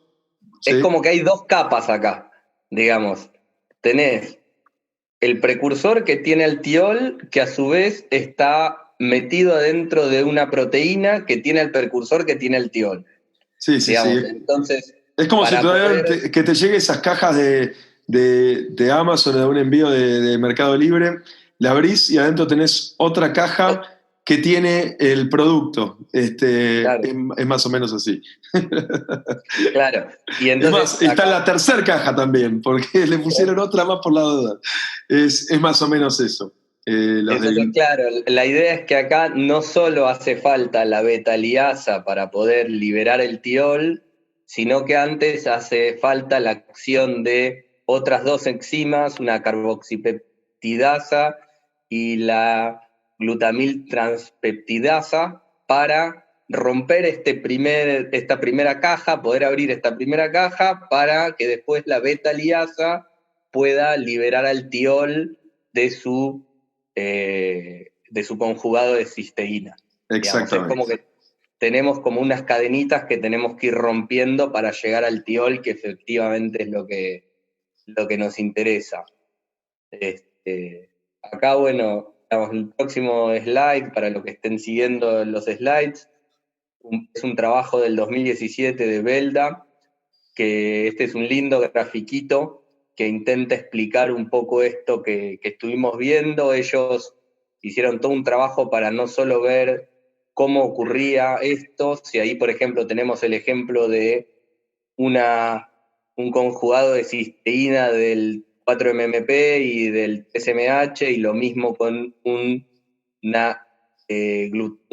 Es ¿sí? como que hay dos capas acá, digamos. Tenés el precursor que tiene el tiol, que a su vez está metido adentro de una proteína que tiene el precursor que tiene el tiol. Sí, sí, Digamos, sí. entonces, Es como si para que te lleguen esas cajas de Amazon o de un envío de Mercado Libre, la abrís y adentro tenés otra caja que tiene el producto. Claro, Es más o menos así. claro. Y Es más, entonces está acá, la tercera caja también, porque le pusieron otra más por la duda. Es más o menos eso. entonces, claro, la idea es que acá no solo hace falta la beta-liasa para poder liberar el tiol, sino que antes hace falta la acción de otras dos enzimas, una carboxipeptidasa y la glutamiltranspeptidasa, para romper esta primera caja, poder abrir esta primera caja para que después la beta-liasa pueda liberar al tiol de su conjugado de cisteína. Digamos, es como Exactamente. que tenemos como unas cadenitas que tenemos que ir rompiendo para llegar al tiol, que efectivamente es lo que nos interesa. Acá, bueno, el próximo slide, para los que estén siguiendo los slides, es un trabajo del 2017 de Belda, que este es un lindo grafiquito que intenta explicar un poco esto que estuvimos viendo. Ellos hicieron todo un trabajo para no solo ver cómo ocurría esto, si ahí, por ejemplo, tenemos el ejemplo de un conjugado de cisteína del 4-MMP y del SMH, y lo mismo con un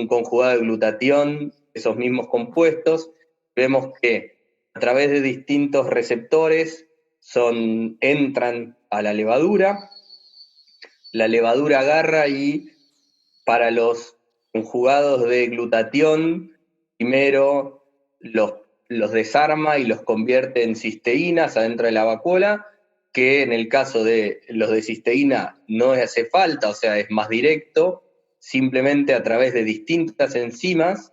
conjugado de glutatión, esos mismos compuestos. Vemos que a través de distintos receptores entran a la levadura agarra y para los conjugados de glutatión, primero los desarma y los convierte en cisteínas adentro de la vacuola, que en el caso de los de cisteína no hace falta, o sea, es más directo, simplemente a través de distintas enzimas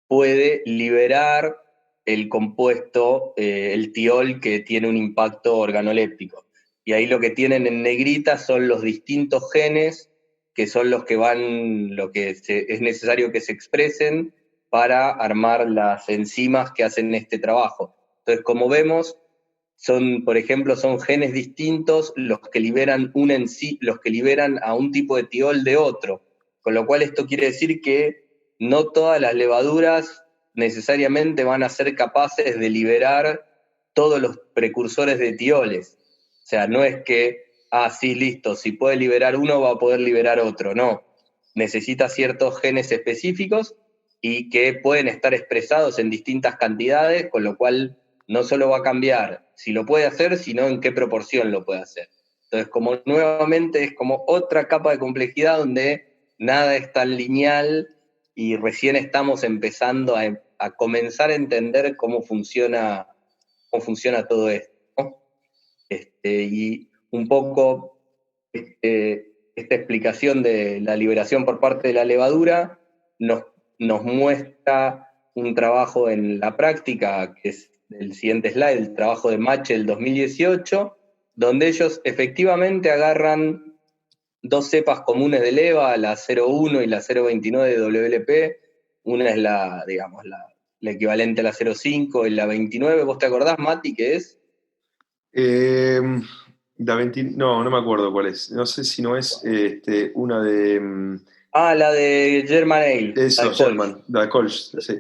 puede liberar el compuesto, el tiol, que tiene un impacto organoléptico. Y ahí lo que tienen en negrita son los distintos genes que son los que es necesario que se expresen para armar las enzimas que hacen este trabajo. Entonces, como vemos, por ejemplo, son genes distintos los que liberan a un tipo de tiol de otro. Con lo cual esto quiere decir que no todas las levaduras necesariamente van a ser capaces de liberar todos los precursores de tioles. O sea, no es que, sí, listo, si puede liberar uno va a poder liberar otro. No, necesita ciertos genes específicos y que pueden estar expresados en distintas cantidades, con lo cual no solo va a cambiar si lo puede hacer, sino en qué proporción lo puede hacer. Entonces, como nuevamente es como otra capa de complejidad donde nada es tan lineal y recién estamos empezando a comenzar a entender cómo funciona todo esto, ¿no? Y un poco esta explicación de la liberación por parte de la levadura nos muestra un trabajo en la práctica, que es el siguiente slide, el trabajo de Mache del 2018, donde ellos efectivamente agarran dos cepas comunes de leva, la 0,1 y la 0,29 de WLP. Una es la equivalente a la 0,5 y la 29. ¿Vos te acordás, Mati, qué es? No me acuerdo cuál es. No sé si no es una de. La de German Ale, la Eso, de Kolsch. German, la de Kolsch, sí.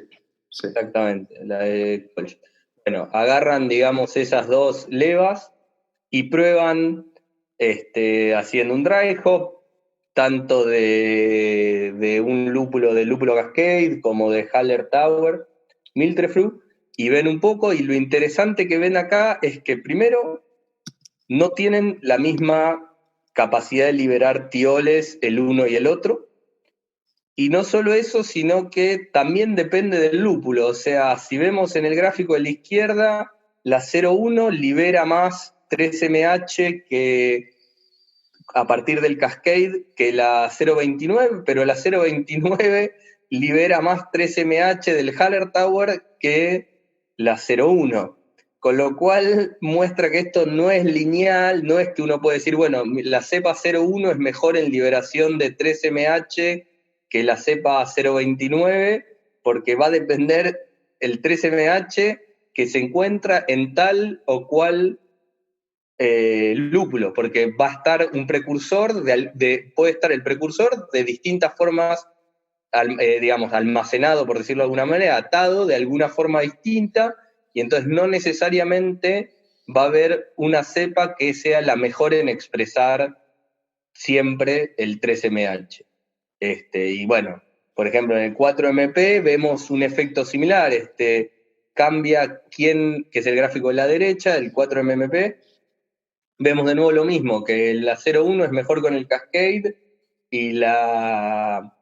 Exactamente, la de Kolsch. Bueno, agarran, digamos, esas dos levas y prueban haciendo un dry hop, tanto de un lúpulo Cascade como de Haller Tower, Miltrefru, y ven un poco, y lo interesante que ven acá es que primero no tienen la misma capacidad de liberar tioles el uno y el otro, y no solo eso, sino que también depende del lúpulo. O sea, si vemos en el gráfico de la izquierda, la 0,1 libera más 3MH que a partir del Cascade que la 0,29, pero la 0,29 libera más 3MH del Hallertauer que la 0,1. Con lo cual muestra que esto no es lineal, no es que uno puede decir, bueno, la cepa 0,1 es mejor en liberación de 3MH que la cepa 0,29, porque va a depender el 3MH que se encuentra en tal o cual lúpulo, porque va a estar un precursor, puede estar el precursor de distintas formas, digamos, almacenado, por decirlo de alguna manera, atado de alguna forma distinta, y entonces no necesariamente va a haber una cepa que sea la mejor en expresar siempre el 3MH. Y bueno, por ejemplo, en el 4MP vemos un efecto similar. Cambia quién, que es el gráfico de la derecha, el 4MMP. Vemos de nuevo lo mismo, que la 0,1 es mejor con el Cascade y la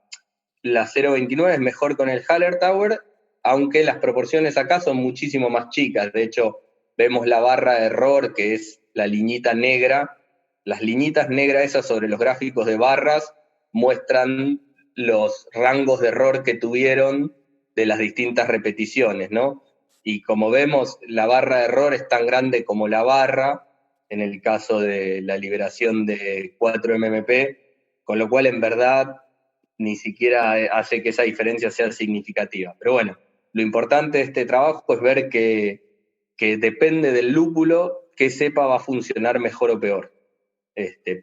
0,29 es mejor con el Hallertauer, aunque las proporciones acá son muchísimo más chicas. De hecho, vemos la barra de error, que es la liñita negra. Las liñitas negras esas sobre los gráficos de barras muestran los rangos de error que tuvieron de las distintas repeticiones, ¿no? Y como vemos, la barra de error es tan grande como la barra, en el caso de la liberación de 4MMP, con lo cual en verdad ni siquiera hace que esa diferencia sea significativa. Pero bueno, lo importante de este trabajo es ver que depende del lúpulo qué cepa va a funcionar mejor o peor.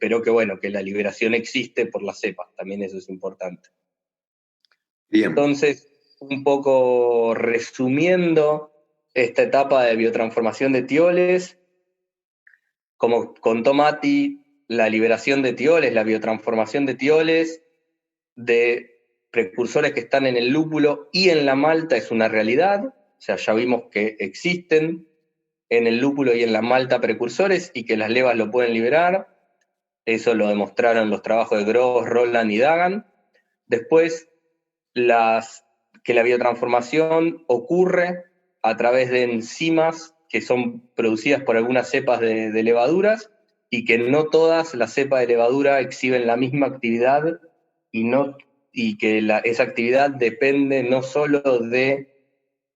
Pero que bueno, que la liberación existe por las cepas, también eso es importante. Bien. Entonces, un poco resumiendo esta etapa de biotransformación de tioles, como contó Mati, la liberación de tioles, la biotransformación de tioles, de precursores que están en el lúpulo y en la malta es una realidad. O sea, ya vimos que existen en el lúpulo y en la malta precursores y que las levas lo pueden liberar. Eso lo demostraron los trabajos de Gross, Roland y Dagan. Después, que la biotransformación ocurre a través de enzimas que son producidas por algunas cepas de levaduras y que no todas las cepas de levadura exhiben la misma actividad y que esa actividad depende no solo de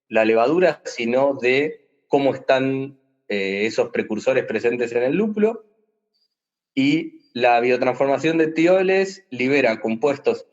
la levadura, sino de cómo están esos precursores presentes en el lúpulo. Y la biotransformación de tioles libera compuestos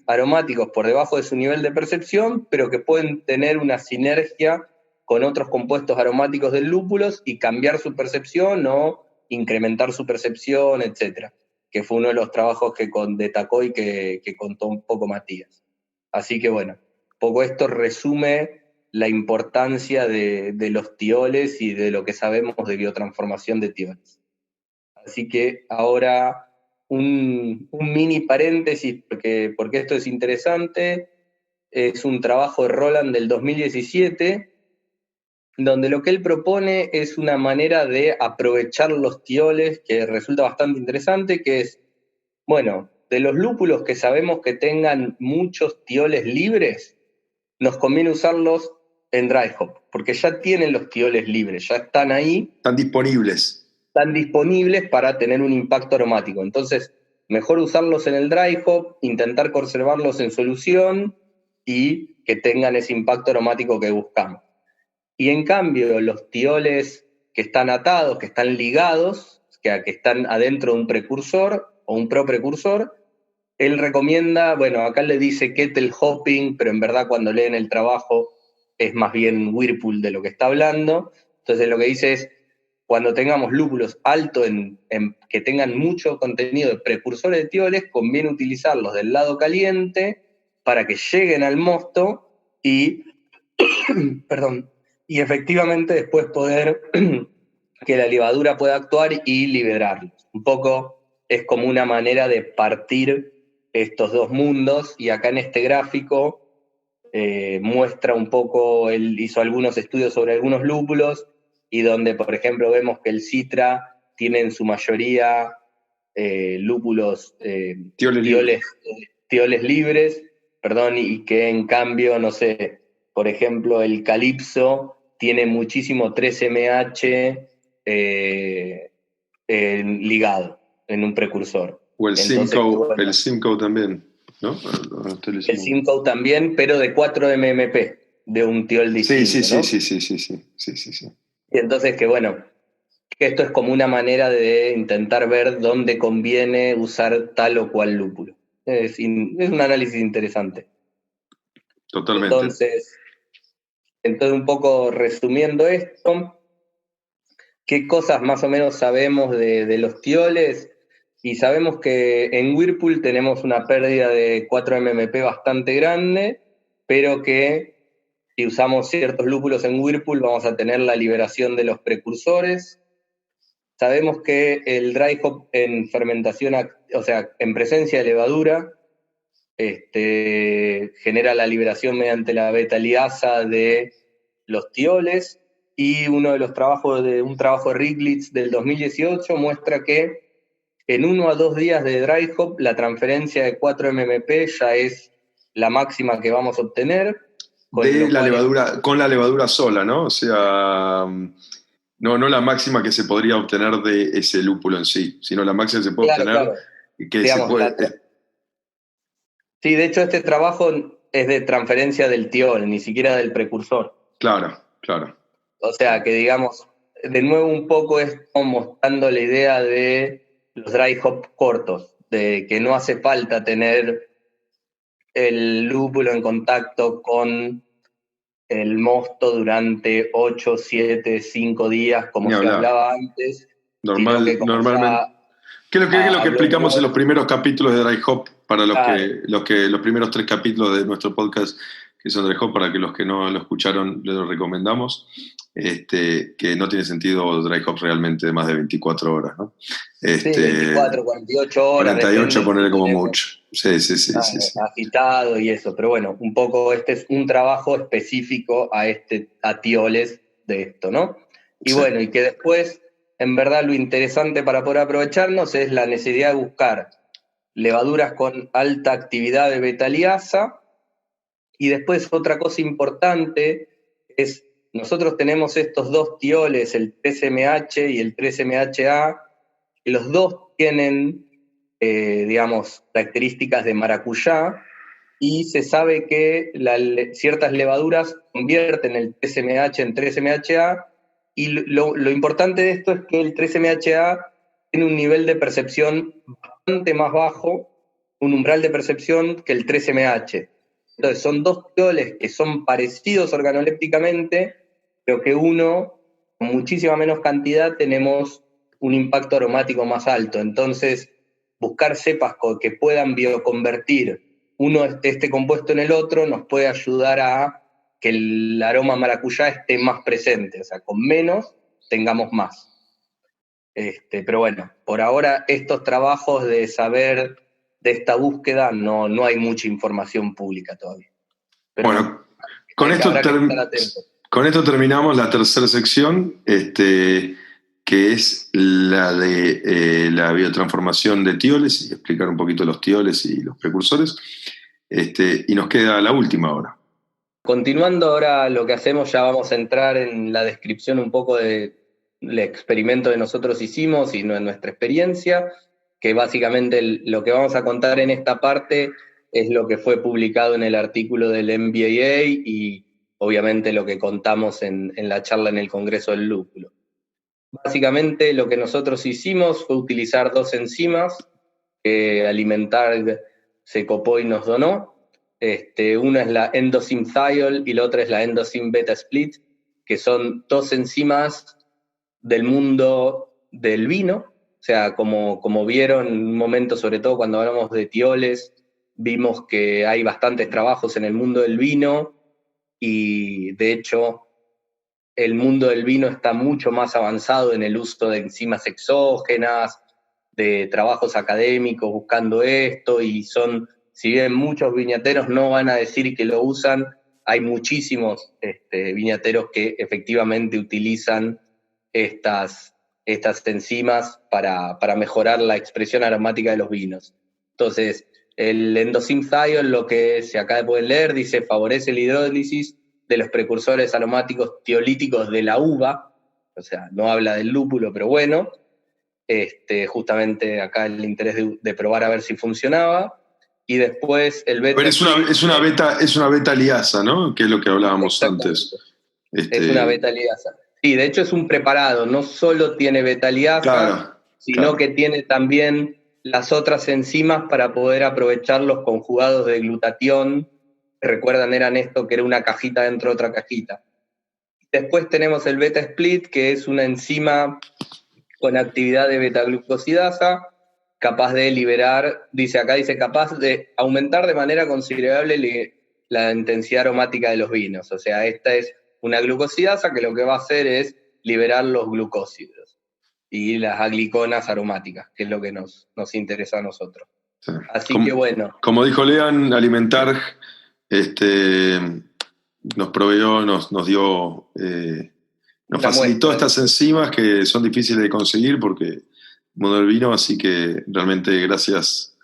aromáticos por debajo de su nivel de percepción, pero que pueden tener una sinergia con otros compuestos aromáticos del lúpulo y cambiar su percepción o incrementar su percepción, etc. Que fue uno de los trabajos de Tacoy que contó un poco Matías. Así que bueno, poco esto resume la importancia de los tioles y de lo que sabemos de biotransformación de tioles. Así que ahora un mini paréntesis, porque esto es interesante, es un trabajo de Roland del 2017, donde lo que él propone es una manera de aprovechar los tioles que resulta bastante interesante, que es, bueno, de los lúpulos que sabemos que tengan muchos tioles libres, nos conviene usarlos en dry hop, porque ya tienen los tioles libres, ya están ahí. Están disponibles. Están disponibles para tener un impacto aromático. Entonces, mejor usarlos en el dry hop, intentar conservarlos en solución y que tengan ese impacto aromático que buscamos. Y en cambio, los tioles que están atados, que están ligados, que están adentro de un precursor o un proprecursor, él recomienda, bueno, acá le dice kettle hopping, pero en verdad cuando leen el trabajo es más bien Whirlpool de lo que está hablando. Entonces lo que dice es, cuando tengamos lúpulos altos que tengan mucho contenido de precursores de tioles, conviene utilizarlos del lado caliente para que lleguen al mosto y, perdón, y efectivamente después poder que la levadura pueda actuar y liberarlos. Un poco es como una manera de partir estos dos mundos, y acá en este gráfico muestra un poco, él hizo algunos estudios sobre algunos lúpulos, y donde, por ejemplo, vemos que el Citra tiene en su mayoría lúpulos tioles libres, perdón, y que en cambio, no sé, por ejemplo, el Calypso tiene muchísimo 3MH ligado en un precursor. O el Entonces, Simcoe, bueno, el Simcoe también, ¿no? el Simcoe también, pero de 4-MMP, de un tiol Sí, sí, distinto, sí, ¿no? sí. Y entonces que bueno, que esto es como una manera de intentar ver dónde conviene usar tal o cual lúpulo. Es un análisis interesante. Totalmente. Entonces, un poco resumiendo esto, ¿qué cosas más o menos sabemos de los tioles? Y sabemos que en Whirlpool tenemos una pérdida de 4-MMP bastante grande, pero que si usamos ciertos lúpulos en Whirlpool vamos a tener la liberación de los precursores. Sabemos que el dry hop en fermentación, o sea, en presencia de levadura, genera la liberación mediante la beta-liasa de los tioles, y un trabajo de Riglitz del 2018 muestra que en 1 a 2 días de dry hop la transferencia de 4-MMP ya es la máxima que vamos a obtener. De la levadura, con la levadura sola, ¿no? O sea, no la máxima que se podría obtener de ese lúpulo en sí, sino la máxima que se puede obtener. Claro. Que digamos, se puede. Sí, de hecho este trabajo es de transferencia del tiol, ni siquiera del precursor. Claro. O sea que, digamos, de nuevo un poco es como mostrando la idea de los dry hop cortos, de que no hace falta tener el lúpulo en contacto con el mosto durante 8, 7, 5 días, como se hablaba antes, sino que Normalmente. ¿Qué es lo que explicamos en los primeros capítulos de Dry Hop? Para los primeros 3 capítulos de nuestro podcast que son Dry Hop, para que los que no lo escucharon les lo recomendamos, que no tiene sentido Dry Hop realmente de más de 24 horas, ¿no? Sí, 24, 48 horas. 48 ponerle como mucho. Sí. Agitado y eso, pero bueno, un poco este es un trabajo específico a tioles de esto, ¿no? Y sí. Bueno, y que después, en verdad, lo interesante para poder aprovecharnos es la necesidad de buscar levaduras con alta actividad de beta-liasa. Y después otra cosa importante es, nosotros tenemos estos dos tioles, el 3MH y el 3MHA, que los dos tienen, digamos, características de maracuyá, y se sabe que ciertas levaduras convierten el 3MH en 3MHA, y lo importante de esto es que el 3MHA tiene un nivel de percepción bastante más bajo, un umbral de percepción, que el 3MH. Entonces son dos tioles que son parecidos organolépticamente, pero que uno, con muchísima menos cantidad, tenemos un impacto aromático más alto. Entonces, buscar cepas que puedan bioconvertir este compuesto en el otro nos puede ayudar a que el aroma maracuyá esté más presente, o sea, con menos tengamos más. Pero bueno, por ahora estos trabajos de saber de esta búsqueda no hay mucha información pública todavía. Pero bueno, con esto terminamos la tercera sección, que es la de la biotransformación de tioles, y explicar un poquito los tioles y los precursores, y nos queda la última ahora. Continuando ahora lo que hacemos, ya vamos a entrar en la descripción un poco del experimento que nosotros hicimos y nuestra experiencia, que básicamente lo que vamos a contar en esta parte es lo que fue publicado en el artículo del MBAA y obviamente lo que contamos en la charla en el Congreso del Lúpulo. Básicamente lo que nosotros hicimos fue utilizar 2 enzimas que Alimentar se copó y nos donó. Una es la endosym-thiol y la otra es la endosym beta-split, que son 2 enzimas del mundo del vino. O sea, como vieron en un momento, sobre todo cuando hablamos de tioles, vimos que hay bastantes trabajos en el mundo del vino, y de hecho el mundo del vino está mucho más avanzado en el uso de enzimas exógenas, de trabajos académicos buscando esto, y si bien muchos viñateros no van a decir que lo usan, hay muchísimos viñateros que efectivamente utilizan estas enzimas para mejorar la expresión aromática de los vinos. Entonces, el endosym-thiol, lo que se acá pueden leer, dice favorece la hidrólisis de los precursores aromáticos tiolíticos de la uva, o sea, no habla del lúpulo, pero bueno, justamente acá el interés de probar a ver si funcionaba. Y después el beta. Pero es una beta liasa, ¿no? Que es lo que hablábamos antes. Es una beta liasa. Sí, de hecho es un preparado, no solo tiene beta liasa, sino que tiene también las otras enzimas para poder aprovechar los conjugados de glutatión. Recuerdan, eran esto que era una cajita dentro de otra cajita. Después tenemos el beta split, que es una enzima con actividad de beta-glucosidasa, capaz de liberar, dice capaz de aumentar de manera considerable la intensidad aromática de los vinos. O sea, esta es una glucosidasa que lo que va a hacer es liberar los glucósidos y las agliconas aromáticas, que es lo que nos interesa a nosotros. Sí. Así que bueno. Como dijo Lean, Alimentar nos proveyó, nos dio, nos facilitó estas enzimas que son difíciles de conseguir porque el mundo del vino, así que realmente gracias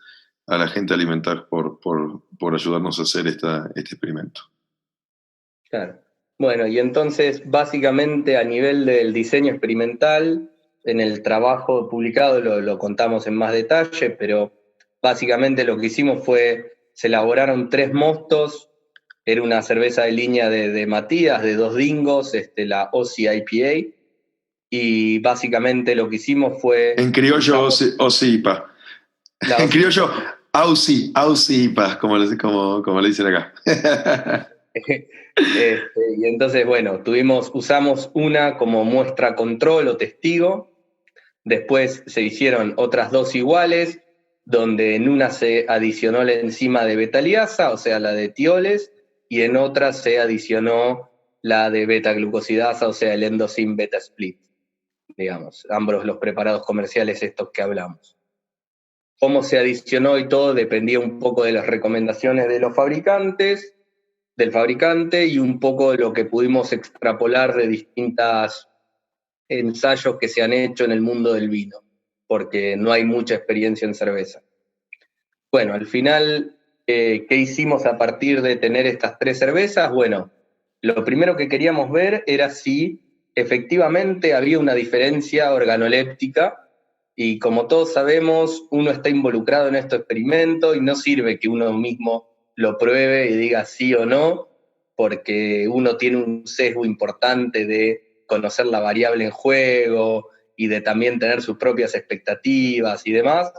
a la gente de Alimentar por ayudarnos a hacer este experimento. Claro. Bueno, y entonces básicamente a nivel del diseño experimental, en el trabajo publicado lo contamos en más detalle, pero básicamente lo que hicimos fue, se elaboraron 3 mostos, era una cerveza de línea de Matías, de 2 Dingos, la Aussie IPA, y básicamente lo que hicimos fue... En criollo, Aussie IPA. En criollo, Aussie IPA, como le dicen acá. Y entonces, bueno, usamos una como muestra control o testigo, después se hicieron otras 2 iguales, donde en una se adicionó la enzima de beta-liasa, o sea, la de tioles, y en otra se adicionó la de beta-glucosidasa, o sea, el endosym beta-split, digamos, ambos los preparados comerciales estos que hablamos. Cómo se adicionó y todo dependía un poco de las recomendaciones de los fabricantes, del fabricante, y un poco de lo que pudimos extrapolar de distintos ensayos que se han hecho en el mundo del vino, porque no hay mucha experiencia en cerveza. Bueno, al final, ¿qué hicimos a partir de tener estas 3 cervezas? Bueno, lo primero que queríamos ver era si efectivamente había una diferencia organoléptica, y como todos sabemos, uno está involucrado en este experimento y no sirve que uno mismo lo pruebe y diga sí o no, porque uno tiene un sesgo importante de conocer la variable en juego y de también tener sus propias expectativas y demás.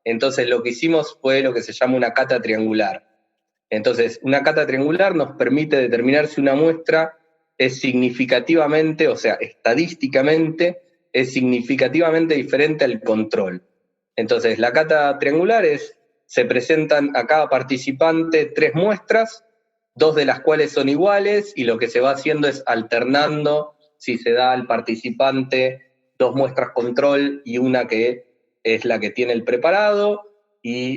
Entonces lo que hicimos fue lo que se llama una cata triangular. Entonces, una cata triangular nos permite determinar si una muestra es significativamente, o sea, estadísticamente, es significativamente diferente al control. Entonces, la cata triangular se presentan a cada participante 3 muestras, 2 de las cuales son iguales, y lo que se va haciendo es alternando si se da al participante 2 muestras control y una que es la que tiene el preparado,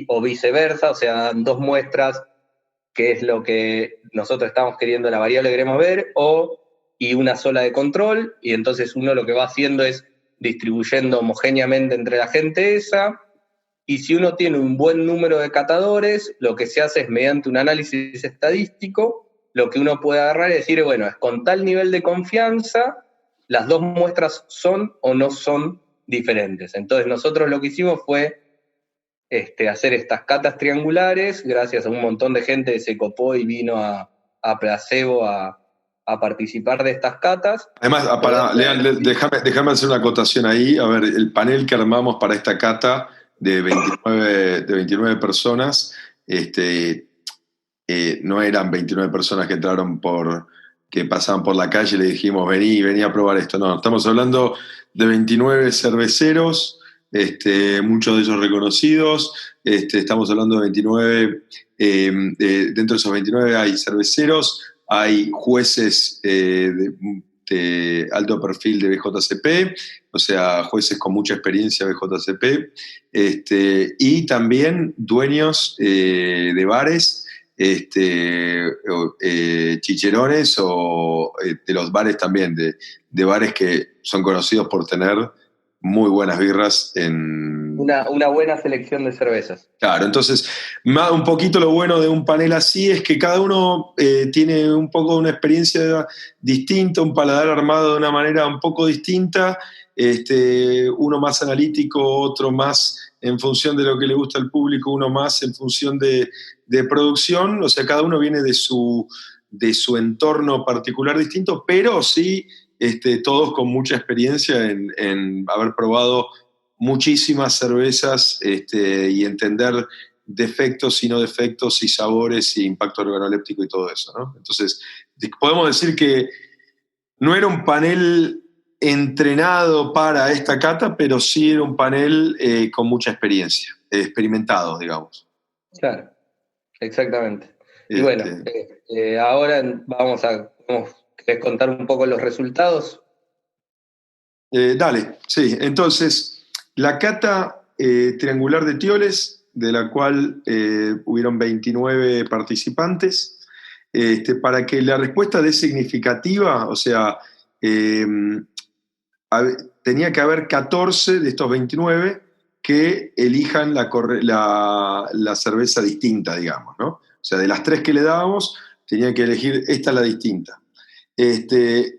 o viceversa, o sea, 2 muestras, que es lo que nosotros estamos queriendo, la variable que queremos ver, y una sola de control, y entonces uno lo que va haciendo es distribuyendo homogéneamente entre la gente esa, y si uno tiene un buen número de catadores, lo que se hace es mediante un análisis estadístico, lo que uno puede agarrar y decir, bueno, es con tal nivel de confianza, las 2 muestras son o no son diferentes. Entonces nosotros lo que hicimos fue hacer estas catas triangulares, gracias a un montón de gente que se copó y vino a Placebo a participar de estas catas. Además, Lean, déjame hacer una acotación ahí. A ver, el panel que armamos para esta cata de 29 personas, no eran 29 personas que entraron que pasaban por la calle y le dijimos, vení a probar esto. No, estamos hablando de 29 cerveceros, muchos de ellos reconocidos. Estamos hablando de 29, dentro de esos 29 hay cerveceros, hay jueces de alto perfil de BJCP, o sea, jueces con mucha experiencia de BJCP, y también dueños de bares chicherones o de los bares también, de bares que son conocidos por tener muy buenas birras en... Una buena selección de cervezas. Claro, entonces, un poquito lo bueno de un panel así es que cada uno tiene un poco una experiencia distinta, un paladar armado de una manera un poco distinta, uno más analítico, otro más en función de lo que le gusta al público, uno más en función de producción, o sea, cada uno viene de su entorno particular distinto, pero sí todos con mucha experiencia en haber probado muchísimas cervezas y entender defectos y no defectos y sabores y impacto organoléptico y todo eso, ¿no? Entonces, podemos decir que no era un panel entrenado para esta cata, pero sí era un panel con mucha experiencia, experimentado, digamos. Claro, exactamente. Y bueno, ahora ¿querés contar un poco los resultados? Dale, sí. Entonces, la cata triangular de Tioles, de la cual hubieron 29 participantes, para que la respuesta dé significativa, o sea, tenía que haber 14 de estos 29 que elijan la cerveza distinta, digamos, ¿no? O sea, de las 3 que le dábamos, tenía que elegir esta la distinta.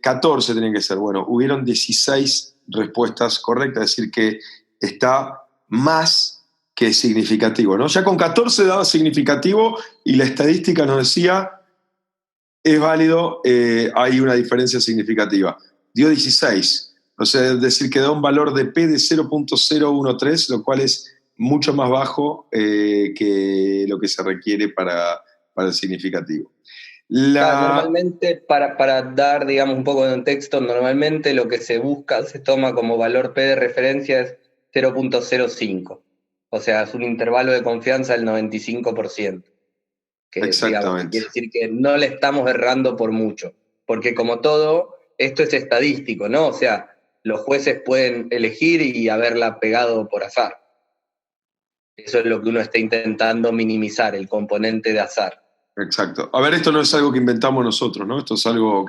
14 tenían que ser. Bueno, hubieron 16 respuestas correctas, es decir, que está más que significativo, ¿no? Ya con 14 daba significativo y la estadística nos decía, es válido, hay una diferencia significativa. Dio 16. O sea, es decir, que da un valor de P de 0.013, lo cual es mucho más bajo que lo que se requiere para el significativo. Normalmente, para dar, digamos, un poco de contexto, normalmente lo que se busca, se toma como valor P de referencia es 0.05. O sea, es un intervalo de confianza del 95%. Que, digamos, quiere decir que no le estamos errando por mucho. Porque como todo, esto es estadístico, ¿no? O sea, los jueces pueden elegir y haberla pegado por azar. Eso es lo que uno está intentando minimizar, el componente de azar. Exacto. A ver, esto no es algo que inventamos nosotros, ¿no? Esto es algo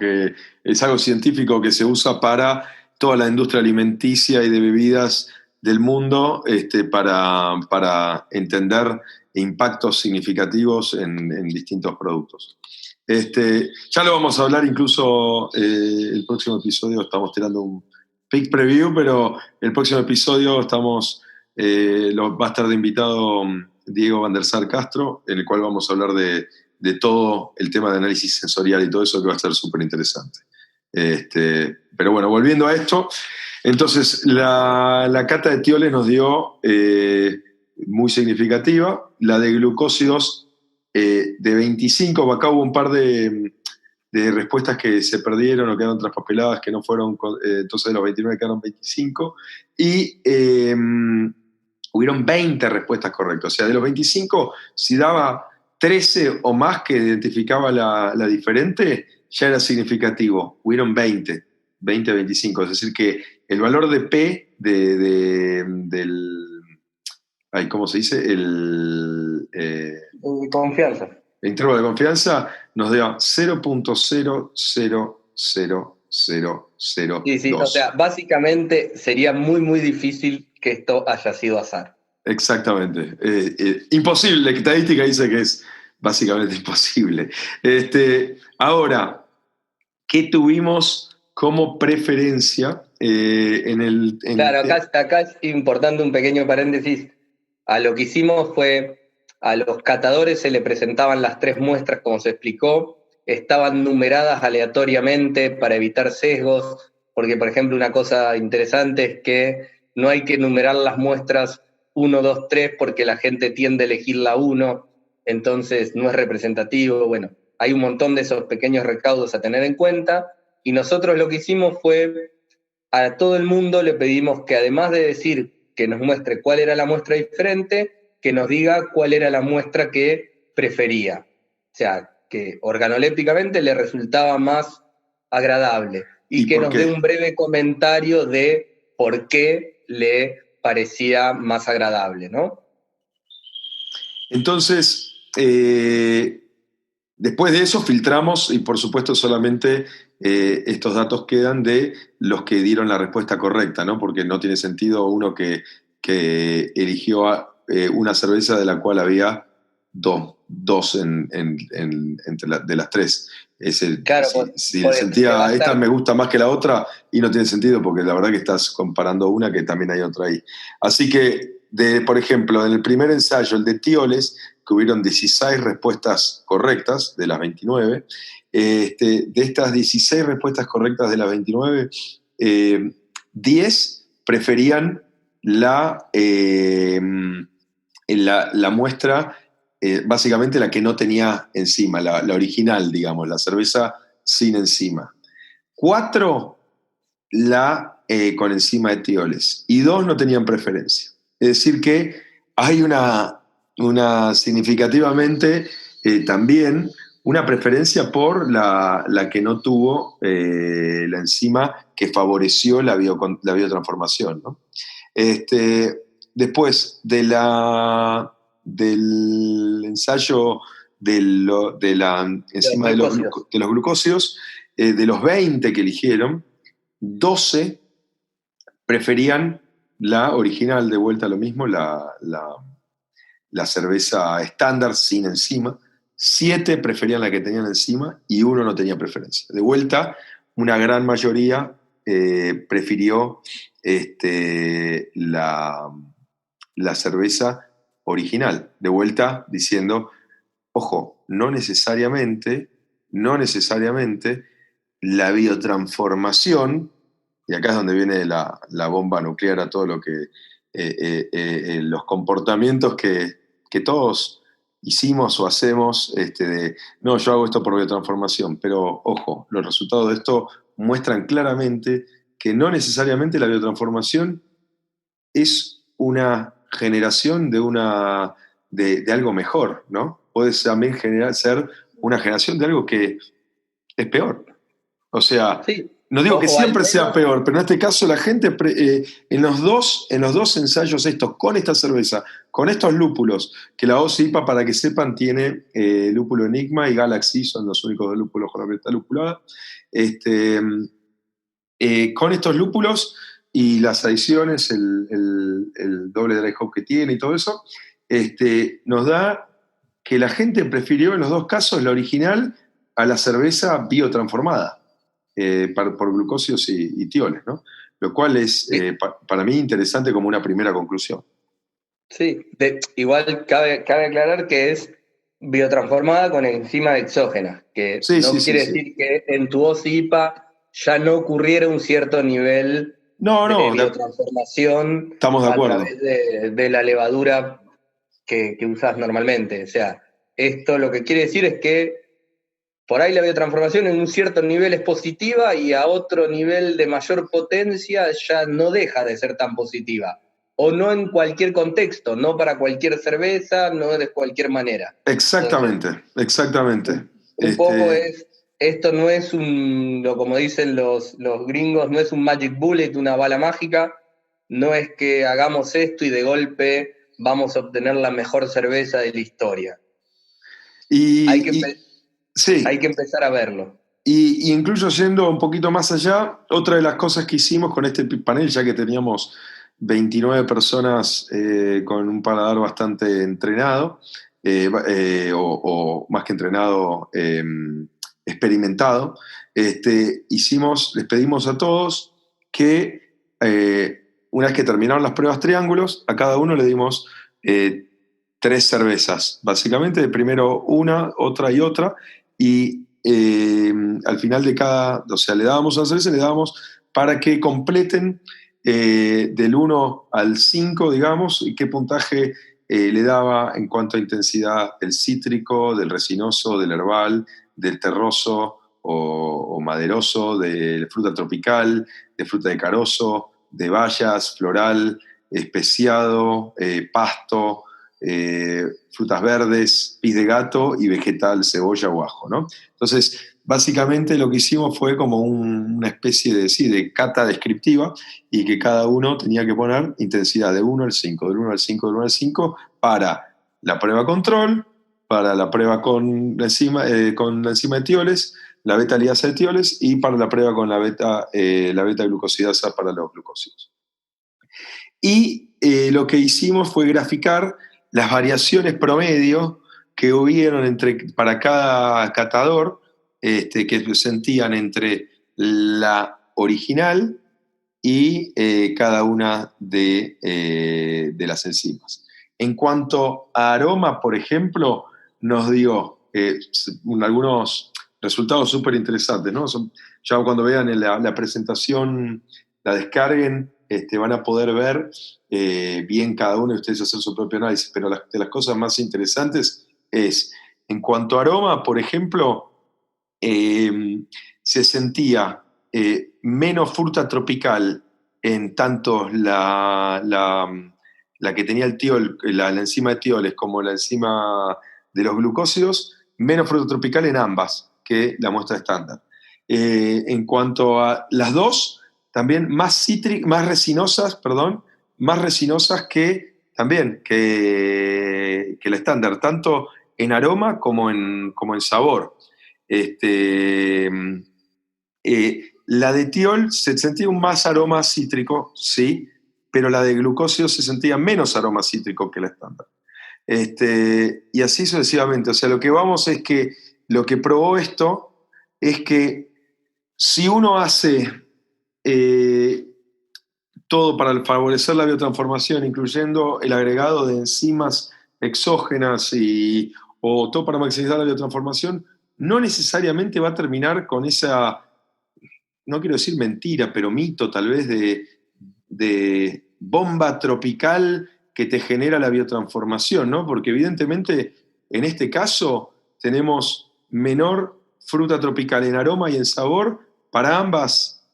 científico que se usa para toda la industria alimenticia y de bebidas del mundo para entender impactos significativos en distintos productos. Ya lo vamos a hablar incluso el próximo episodio, estamos tirando un peak preview, pero el próximo episodio va a estar de invitado Diego Van der Sar Castro, en el cual vamos a hablar de todo el tema de análisis sensorial y todo eso, que va a ser súper interesante. Pero bueno, volviendo a esto, entonces la cata de Tioles nos dio muy significativa, la de glucósidos de 25, acá hubo un par de respuestas que se perdieron o quedaron traspapeladas, que no fueron, entonces de los 29 quedaron 25, y hubieron 20 respuestas correctas, o sea, de los 25, si daba 13 o más que identificaba la diferente, ya era significativo. Hubieron 20, 25. Es decir, que el valor de P ¿cómo se dice? Confianza. El intervalo de confianza nos da 0.0000002. Sí, o sea, básicamente sería muy, muy difícil que esto haya sido azar. Exactamente. Imposible, la estadística dice que es básicamente imposible. Ahora, ¿qué tuvimos como preferencia Claro, acá es importante un pequeño paréntesis. A lo que hicimos fue, a los catadores se le presentaban las 3 muestras, como se explicó, estaban numeradas aleatoriamente para evitar sesgos, porque, por ejemplo, una cosa interesante es que no hay que numerar las muestras 1, 2, 3, porque la gente tiende a elegir la 1, entonces no es representativo. Bueno, hay un montón de esos pequeños recaudos a tener en cuenta, y nosotros lo que hicimos fue, a todo el mundo le pedimos que, además de decir que nos muestre cuál era la muestra diferente, que nos diga cuál era la muestra que prefería. O sea, que organolépticamente le resultaba más agradable. Y que nos dé un breve comentario de por qué le parecía más agradable, ¿no? Entonces, Después de eso filtramos y por supuesto solamente estos datos quedan de los que dieron la respuesta correcta, ¿no? Porque no tiene sentido uno que eligió una cerveza de la cual había dos de las tres. Claro, Si pues, se va sentía a esta estar. me gusta más que la otra y no tiene sentido porque la verdad que estás comparando una que también hay otra ahí. Así que, por ejemplo, en el primer ensayo, el de Tioles, que hubieron 16 respuestas correctas de las 29, de estas 16 respuestas correctas de las 29, 10 preferían la muestra, básicamente la que no tenía enzima, la original, digamos, la cerveza sin enzima. 4 con enzima de tioles y 2 no tenían preferencia. Es decir que hay una significativamente también una preferencia por la que no tuvo la enzima que favoreció la biotransformación, ¿no? Después del ensayo de la enzima de los glucósidos, de los 20 que eligieron, 12 preferían la original, de vuelta a lo mismo, la cerveza estándar sin enzima. 7 preferían la que tenían enzima y 1 no tenía preferencia. De vuelta, una gran mayoría prefirió la cerveza original. De vuelta diciendo, ojo, no necesariamente la biotransformación, y acá es donde viene la bomba nuclear a todo lo que los comportamientos que todos hicimos o hacemos, no, yo hago esto por biotransformación, pero ojo, los resultados de esto muestran claramente que no necesariamente la biotransformación es una generación de algo mejor, ¿no? Puede también ser una generación de algo que es peor. O sea, sí. No digo que siempre sea peor, pero en este caso la gente, en los dos ensayos estos, con esta cerveza, con estos lúpulos, que la OCIPA, para que sepan, tiene lúpulo Enigma y Galaxy, son los únicos dos lúpulos con la variedad lupulada, con estos lúpulos y las adiciones, el doble dry hop que tiene y todo eso, nos da que la gente prefirió en los dos casos la original a la cerveza biotransformada. Por glucósidos y tioles, ¿no? Lo cual es para mí interesante como una primera conclusión. Sí, igual cabe aclarar que es biotransformada con enzima exógena, que no quiere decir que en tu OCIPA ya no ocurriera un cierto nivel de biotransformación estamos de acuerdo. A través de la levadura que usás normalmente. O sea, esto lo que quiere decir es que por ahí la biotransformación en un cierto nivel es positiva y a otro nivel de mayor potencia ya no deja de ser tan positiva. O no en cualquier contexto, no para cualquier cerveza, no de cualquier manera. Exactamente, entonces, exactamente. Un poco esto no es como dicen los gringos, no es un magic bullet, una bala mágica, no es que hagamos esto y de golpe vamos a obtener la mejor cerveza de la historia. Hay que empezar a verlo. Y incluso yendo un poquito más allá, otra de las cosas que hicimos con este panel, ya que teníamos 29 personas con un paladar bastante entrenado, o más que entrenado, experimentado, les pedimos a todos que una vez que terminaron las pruebas triángulos, a cada uno le dimos 3 cervezas, básicamente, de primero una, otra y otra, y al final de cada, o sea, le dábamos una cerveza, le dábamos para que completen del 1 al 5, digamos, y qué puntaje le daba en cuanto a intensidad del cítrico, del resinoso, del herbal, del terroso o maderoso, de fruta tropical, de fruta de carozo, de bayas, floral, especiado, pasto, frutas verdes, pis de gato y vegetal, cebolla o ajo, ¿no? Entonces, básicamente lo que hicimos fue como una especie de cata descriptiva y que cada uno tenía que poner intensidad de 1 al 5, del 1 al 5, del 1 al 5 para la prueba control, para la prueba con la enzima de tioles, la beta liasa de tioles, y para la prueba con la beta glucosidasa para los glucósidos. Y lo que hicimos fue graficar las variaciones promedio que hubieron para cada catador, que sentían entre la original y cada una de las enzimas. En cuanto a aroma, por ejemplo, nos dio algunos resultados súper interesantes, ¿no? Ya cuando vean la presentación, la descarguen, van a poder ver bien cada uno de ustedes hacer su propio análisis, pero de las cosas más interesantes es, en cuanto a aroma, por ejemplo, se sentía menos fruta tropical en tanto la que tenía el tiol, la enzima de tioles, como la enzima de los glucósidos, menos fruta tropical en ambas que la muestra estándar. En cuanto a las dos, también más resinosas que la estándar, tanto en aroma como en sabor. La de tiol se sentía un más aroma cítrico, sí, pero la de glucósido se sentía menos aroma cítrico que la estándar. Y así sucesivamente. O sea, lo que vamos es que lo que probó esto es que si uno hace todo para favorecer la biotransformación, incluyendo el agregado de enzimas exógenas o todo para maximizar la biotransformación, no necesariamente va a terminar con esa, no quiero decir mentira, pero mito tal vez de bomba tropical que te genera la biotransformación, ¿no? Porque evidentemente en este caso tenemos menor fruta tropical en aroma y en sabor para ambas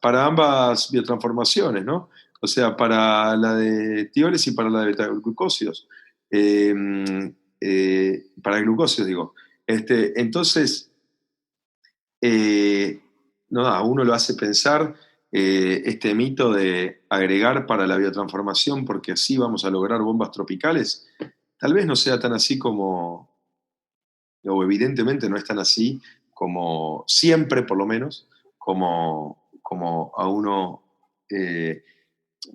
biotransformaciones, ¿no? O sea, para la de tioles y para la de beta-glucósidos. Para glucósidos, digo. Entonces, a uno lo hace pensar este mito de agregar para la biotransformación porque así vamos a lograr bombas tropicales, tal vez no sea tan así o evidentemente no es tan así como siempre, por lo menos, como a uno...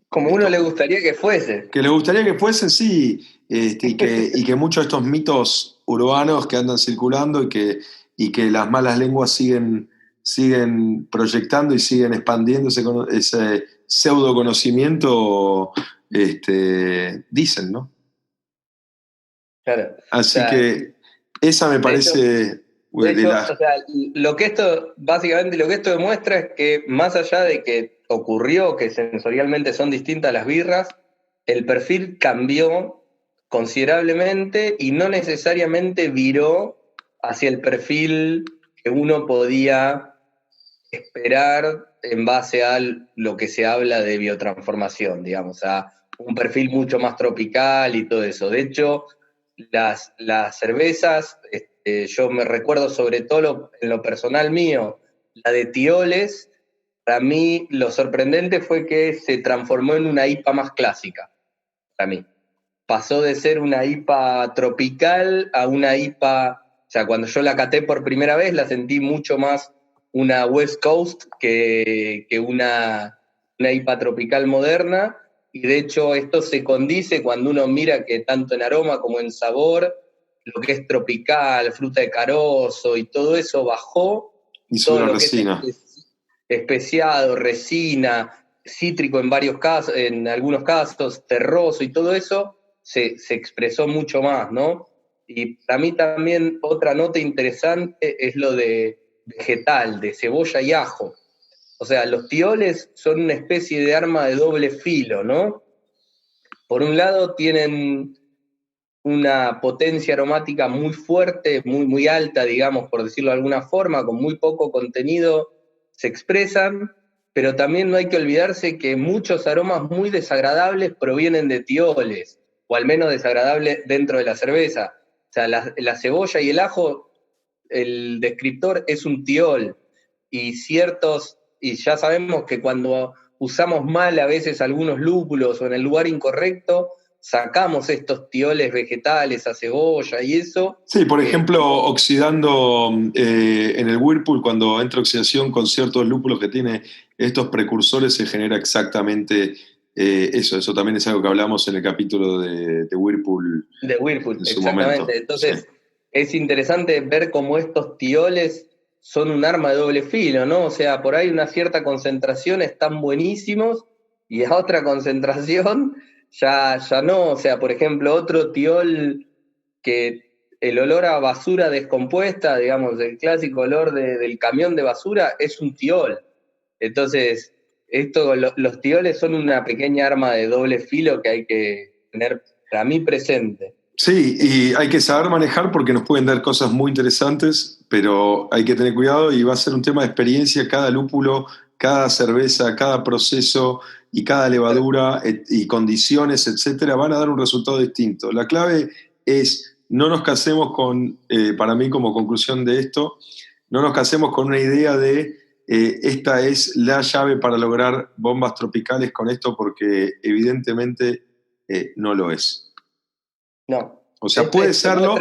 como uno le gustaría que fuese. Que le gustaría que fuesen, sí, y que muchos de estos mitos urbanos que andan circulando y que las malas lenguas siguen proyectando y siguen expandiendo ese pseudo conocimiento, dicen, ¿no? Claro. Así que esa me parece... lo que esto demuestra es que más allá de que ocurrió que sensorialmente son distintas las birras, el perfil cambió considerablemente y no necesariamente viró hacia el perfil que uno podía esperar en base a lo que se habla de biotransformación, digamos, a un perfil mucho más tropical y todo eso. De hecho, las cervezas, yo me recuerdo sobre todo en lo personal mío, la de tioles, para mí lo sorprendente fue que se transformó en una IPA más clásica, para mí. Pasó de ser una IPA tropical a una IPA, o sea, cuando yo la caté por primera vez la sentí mucho más una West Coast que una IPA tropical moderna, y de hecho esto se condice cuando uno mira que tanto en aroma como en sabor, lo que es tropical, fruta de carozo y todo eso bajó, y todo lo resina. Que es especiado, resina, cítrico en algunos casos, terroso y todo eso, se expresó mucho más, ¿no? Y para mí también otra nota interesante es lo de vegetal, de cebolla y ajo. O sea, los tioles son una especie de arma de doble filo, ¿no? Por un lado tienen una potencia aromática muy fuerte, muy, muy alta, digamos, por decirlo de alguna forma, con muy poco contenido se expresan, pero también no hay que olvidarse que muchos aromas muy desagradables provienen de tioles, o al menos desagradables dentro de la cerveza. O sea, la cebolla y el ajo, el descriptor es un tiol, y ya sabemos que cuando usamos mal a veces algunos lúpulos o en el lugar incorrecto, sacamos estos tioles vegetales a cebolla y eso. Sí, por ejemplo, oxidando en el Whirlpool, cuando entra oxidación con ciertos lúpulos que tiene estos precursores, se genera exactamente eso. Eso también es algo que hablamos en el capítulo de Whirlpool De Whirlpool, en su exactamente. momento. Entonces, Sí. es interesante ver cómo estos tioles son un arma de doble filo, ¿no? O sea, por ahí una cierta concentración están buenísimos y a otra concentración ya no. O sea, por ejemplo, otro tiol que el olor a basura descompuesta, digamos, el clásico olor del camión de basura, es un tiol. Entonces, los tioles son una pequeña arma de doble filo que hay que tener para mí presente. Sí, y hay que saber manejar porque nos pueden dar cosas muy interesantes, pero hay que tener cuidado y va a ser un tema de experiencia. Cada lúpulo, cada cerveza, cada proceso y cada levadura y condiciones, etcétera, van a dar un resultado distinto. La clave es no nos casemos con, para mí como conclusión de esto, no nos casemos con una idea de esta es la llave para lograr bombas tropicales con esto porque evidentemente no lo es. No. O sea, puede serlo,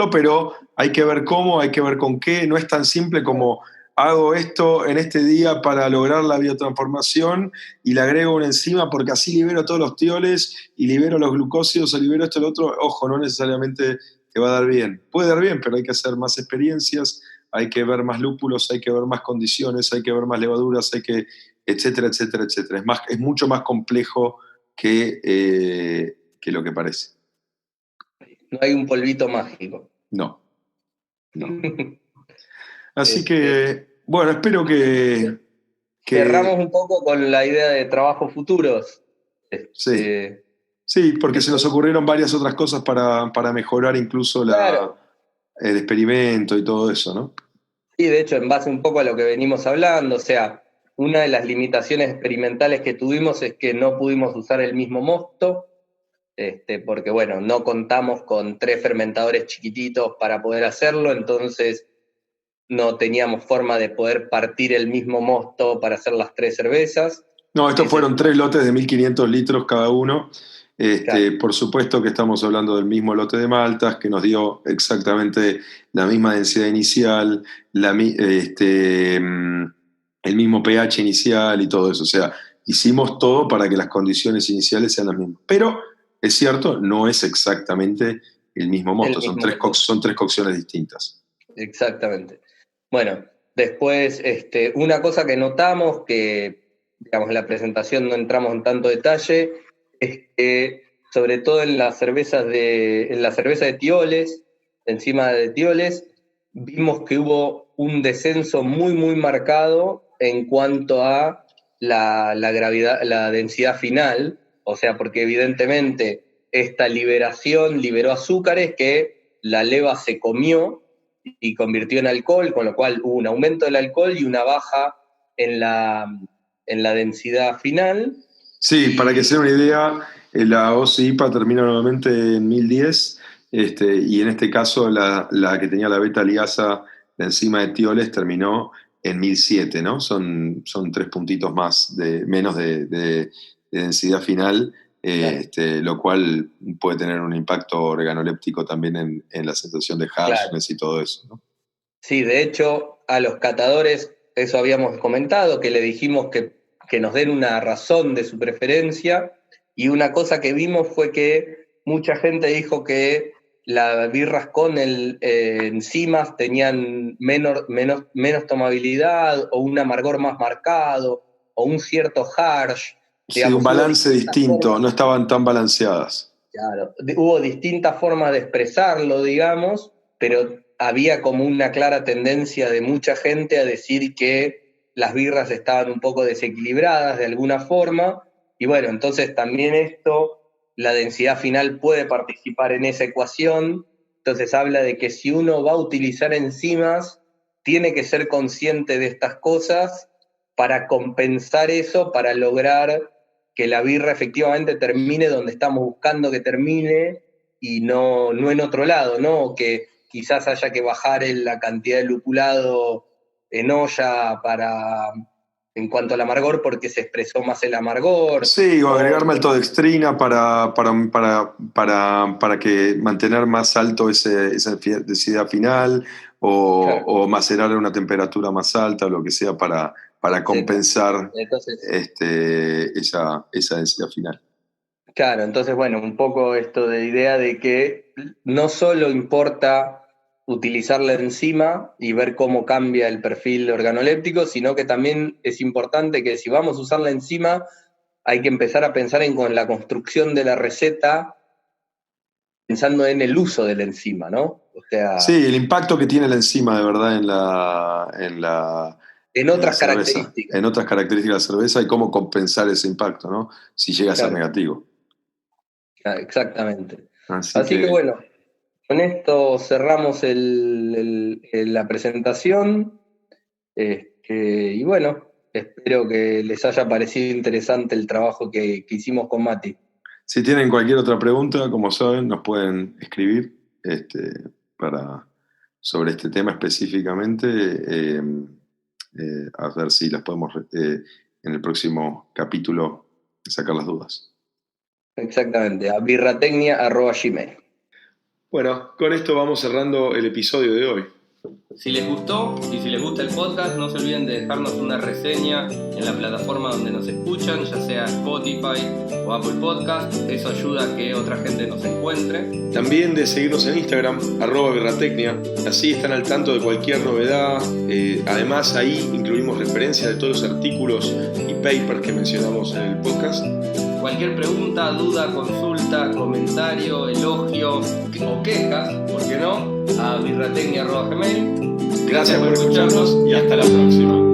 pero hay que ver cómo, hay que ver con qué. No es tan simple como hago esto en este día para lograr la biotransformación y le agrego una enzima porque así libero todos los tioles y libero los glucósidos o libero esto y lo otro. Ojo, no necesariamente te va a dar bien. Puede dar bien, pero hay que hacer más experiencias, hay que ver más lúpulos, hay que ver más condiciones, hay que ver más levaduras, etcétera, etcétera, etcétera. Es mucho más complejo que lo que parece. No hay un polvito mágico. No, no. Así Este, que, bueno, espero cerramos que un poco con la idea de trabajos futuros. sí, Este, sí, porque se nos ocurrieron varias otras cosas para mejorar incluso claro, el experimento y todo eso, ¿no? sí, de hecho, en base un poco a lo que venimos hablando, o sea, una de las limitaciones experimentales que tuvimos es que no pudimos usar el mismo mosto, porque bueno, no contamos con 3 fermentadores chiquititos para poder hacerlo, entonces no teníamos forma de poder partir el mismo mosto para hacer las 3 cervezas. No, estos Ese fueron 3 lotes de 1.500 litros cada uno. claro, Por supuesto que estamos hablando del mismo lote de maltas, que nos dio exactamente la misma densidad inicial, el mismo pH inicial y todo eso. O sea, hicimos todo para que las condiciones iniciales sean las mismas. Pero es cierto, no es exactamente el mismo el mosto, mismo mosto. son 3 cocciones distintas. Exactamente. Bueno, después, una cosa que notamos, que digamos en la presentación no entramos en tanto detalle, es que sobre todo en las cervezas en la cerveza de Tioles, encima de Tioles, vimos que hubo un descenso muy, muy marcado en cuanto a la gravedad, la densidad final, o sea, porque evidentemente esta liberación liberó azúcares que la leva se comió y convirtió en alcohol, con lo cual hubo un aumento del alcohol y una baja en la densidad final. Sí, para que Y se den una idea, la OCI-IPA termina nuevamente en 1010, y en este caso la que tenía la beta liasa, la enzima de tioles, terminó en 1007, ¿no? Son 3 puntitos más, menos de densidad final, claro, lo cual puede tener un impacto organoléptico también en la sensación de claro. harshness y todo eso, ¿no? Sí, de hecho, a los catadores, eso habíamos comentado, que le dijimos que nos den una razón de su preferencia, y una cosa que vimos fue que mucha gente dijo que las birras con enzimas tenían menos tomabilidad o un amargor más marcado o un cierto harsh. Sí, un Digamos, hubo balance distintas distinto, formas, no estaban tan balanceadas. claro, hubo distintas formas de expresarlo, digamos, pero había como una clara tendencia de mucha gente a decir que las birras estaban un poco desequilibradas de alguna forma, y bueno, entonces también esto, la densidad final puede participar en esa ecuación, entonces habla de que si uno va a utilizar enzimas, tiene que ser consciente de estas cosas para compensar eso, para lograr que la birra efectivamente termine donde estamos buscando que termine y no en otro lado, ¿no? O que quizás haya que bajar la cantidad de lupulado en olla en cuanto al amargor porque se expresó más el amargor. Sí, o agregar maltodextrina para que mantener más alto esa densidad final, Claro. o macerar a una temperatura más alta, o lo que sea, para compensar Entonces, esa densidad final. claro, entonces, bueno, un poco esto de idea de que no solo importa utilizar la enzima y ver cómo cambia el perfil organoléptico, sino que también es importante que si vamos a usar la enzima, hay que empezar a pensar con la construcción de la receta, pensando en el uso de la enzima, ¿no? O sea, Sí, el impacto que tiene la enzima de verdad en en la otras cerveza, características. en otras características de la cerveza, y cómo compensar ese impacto, ¿no? Si llega a ser Claro. negativo. Exactamente. Así que bueno, con esto cerramos la presentación. Y bueno, espero que les haya parecido interesante el trabajo que hicimos con Mati. Si tienen cualquier otra pregunta, como saben, nos pueden escribir sobre este tema específicamente, a ver si las podemos en el próximo capítulo sacar las dudas. Exactamente, a birratecnia@gmail. Bueno, con esto vamos cerrando el episodio de hoy. Si les gustó y si les gusta el podcast, no se olviden de dejarnos una reseña en la plataforma donde nos escuchan, ya sea Spotify o Apple Podcast. Eso ayuda a que otra gente nos encuentre. También de seguirnos en Instagram, @birratecnia. Así están al tanto de cualquier novedad. Además, ahí incluimos referencias de todos los artículos y papers que mencionamos en el podcast. Cualquier pregunta, duda, consulta, comentario, elogio o quejas, ¿por qué no? A birratecnia@gmail. Gracias por escucharnos y hasta la próxima.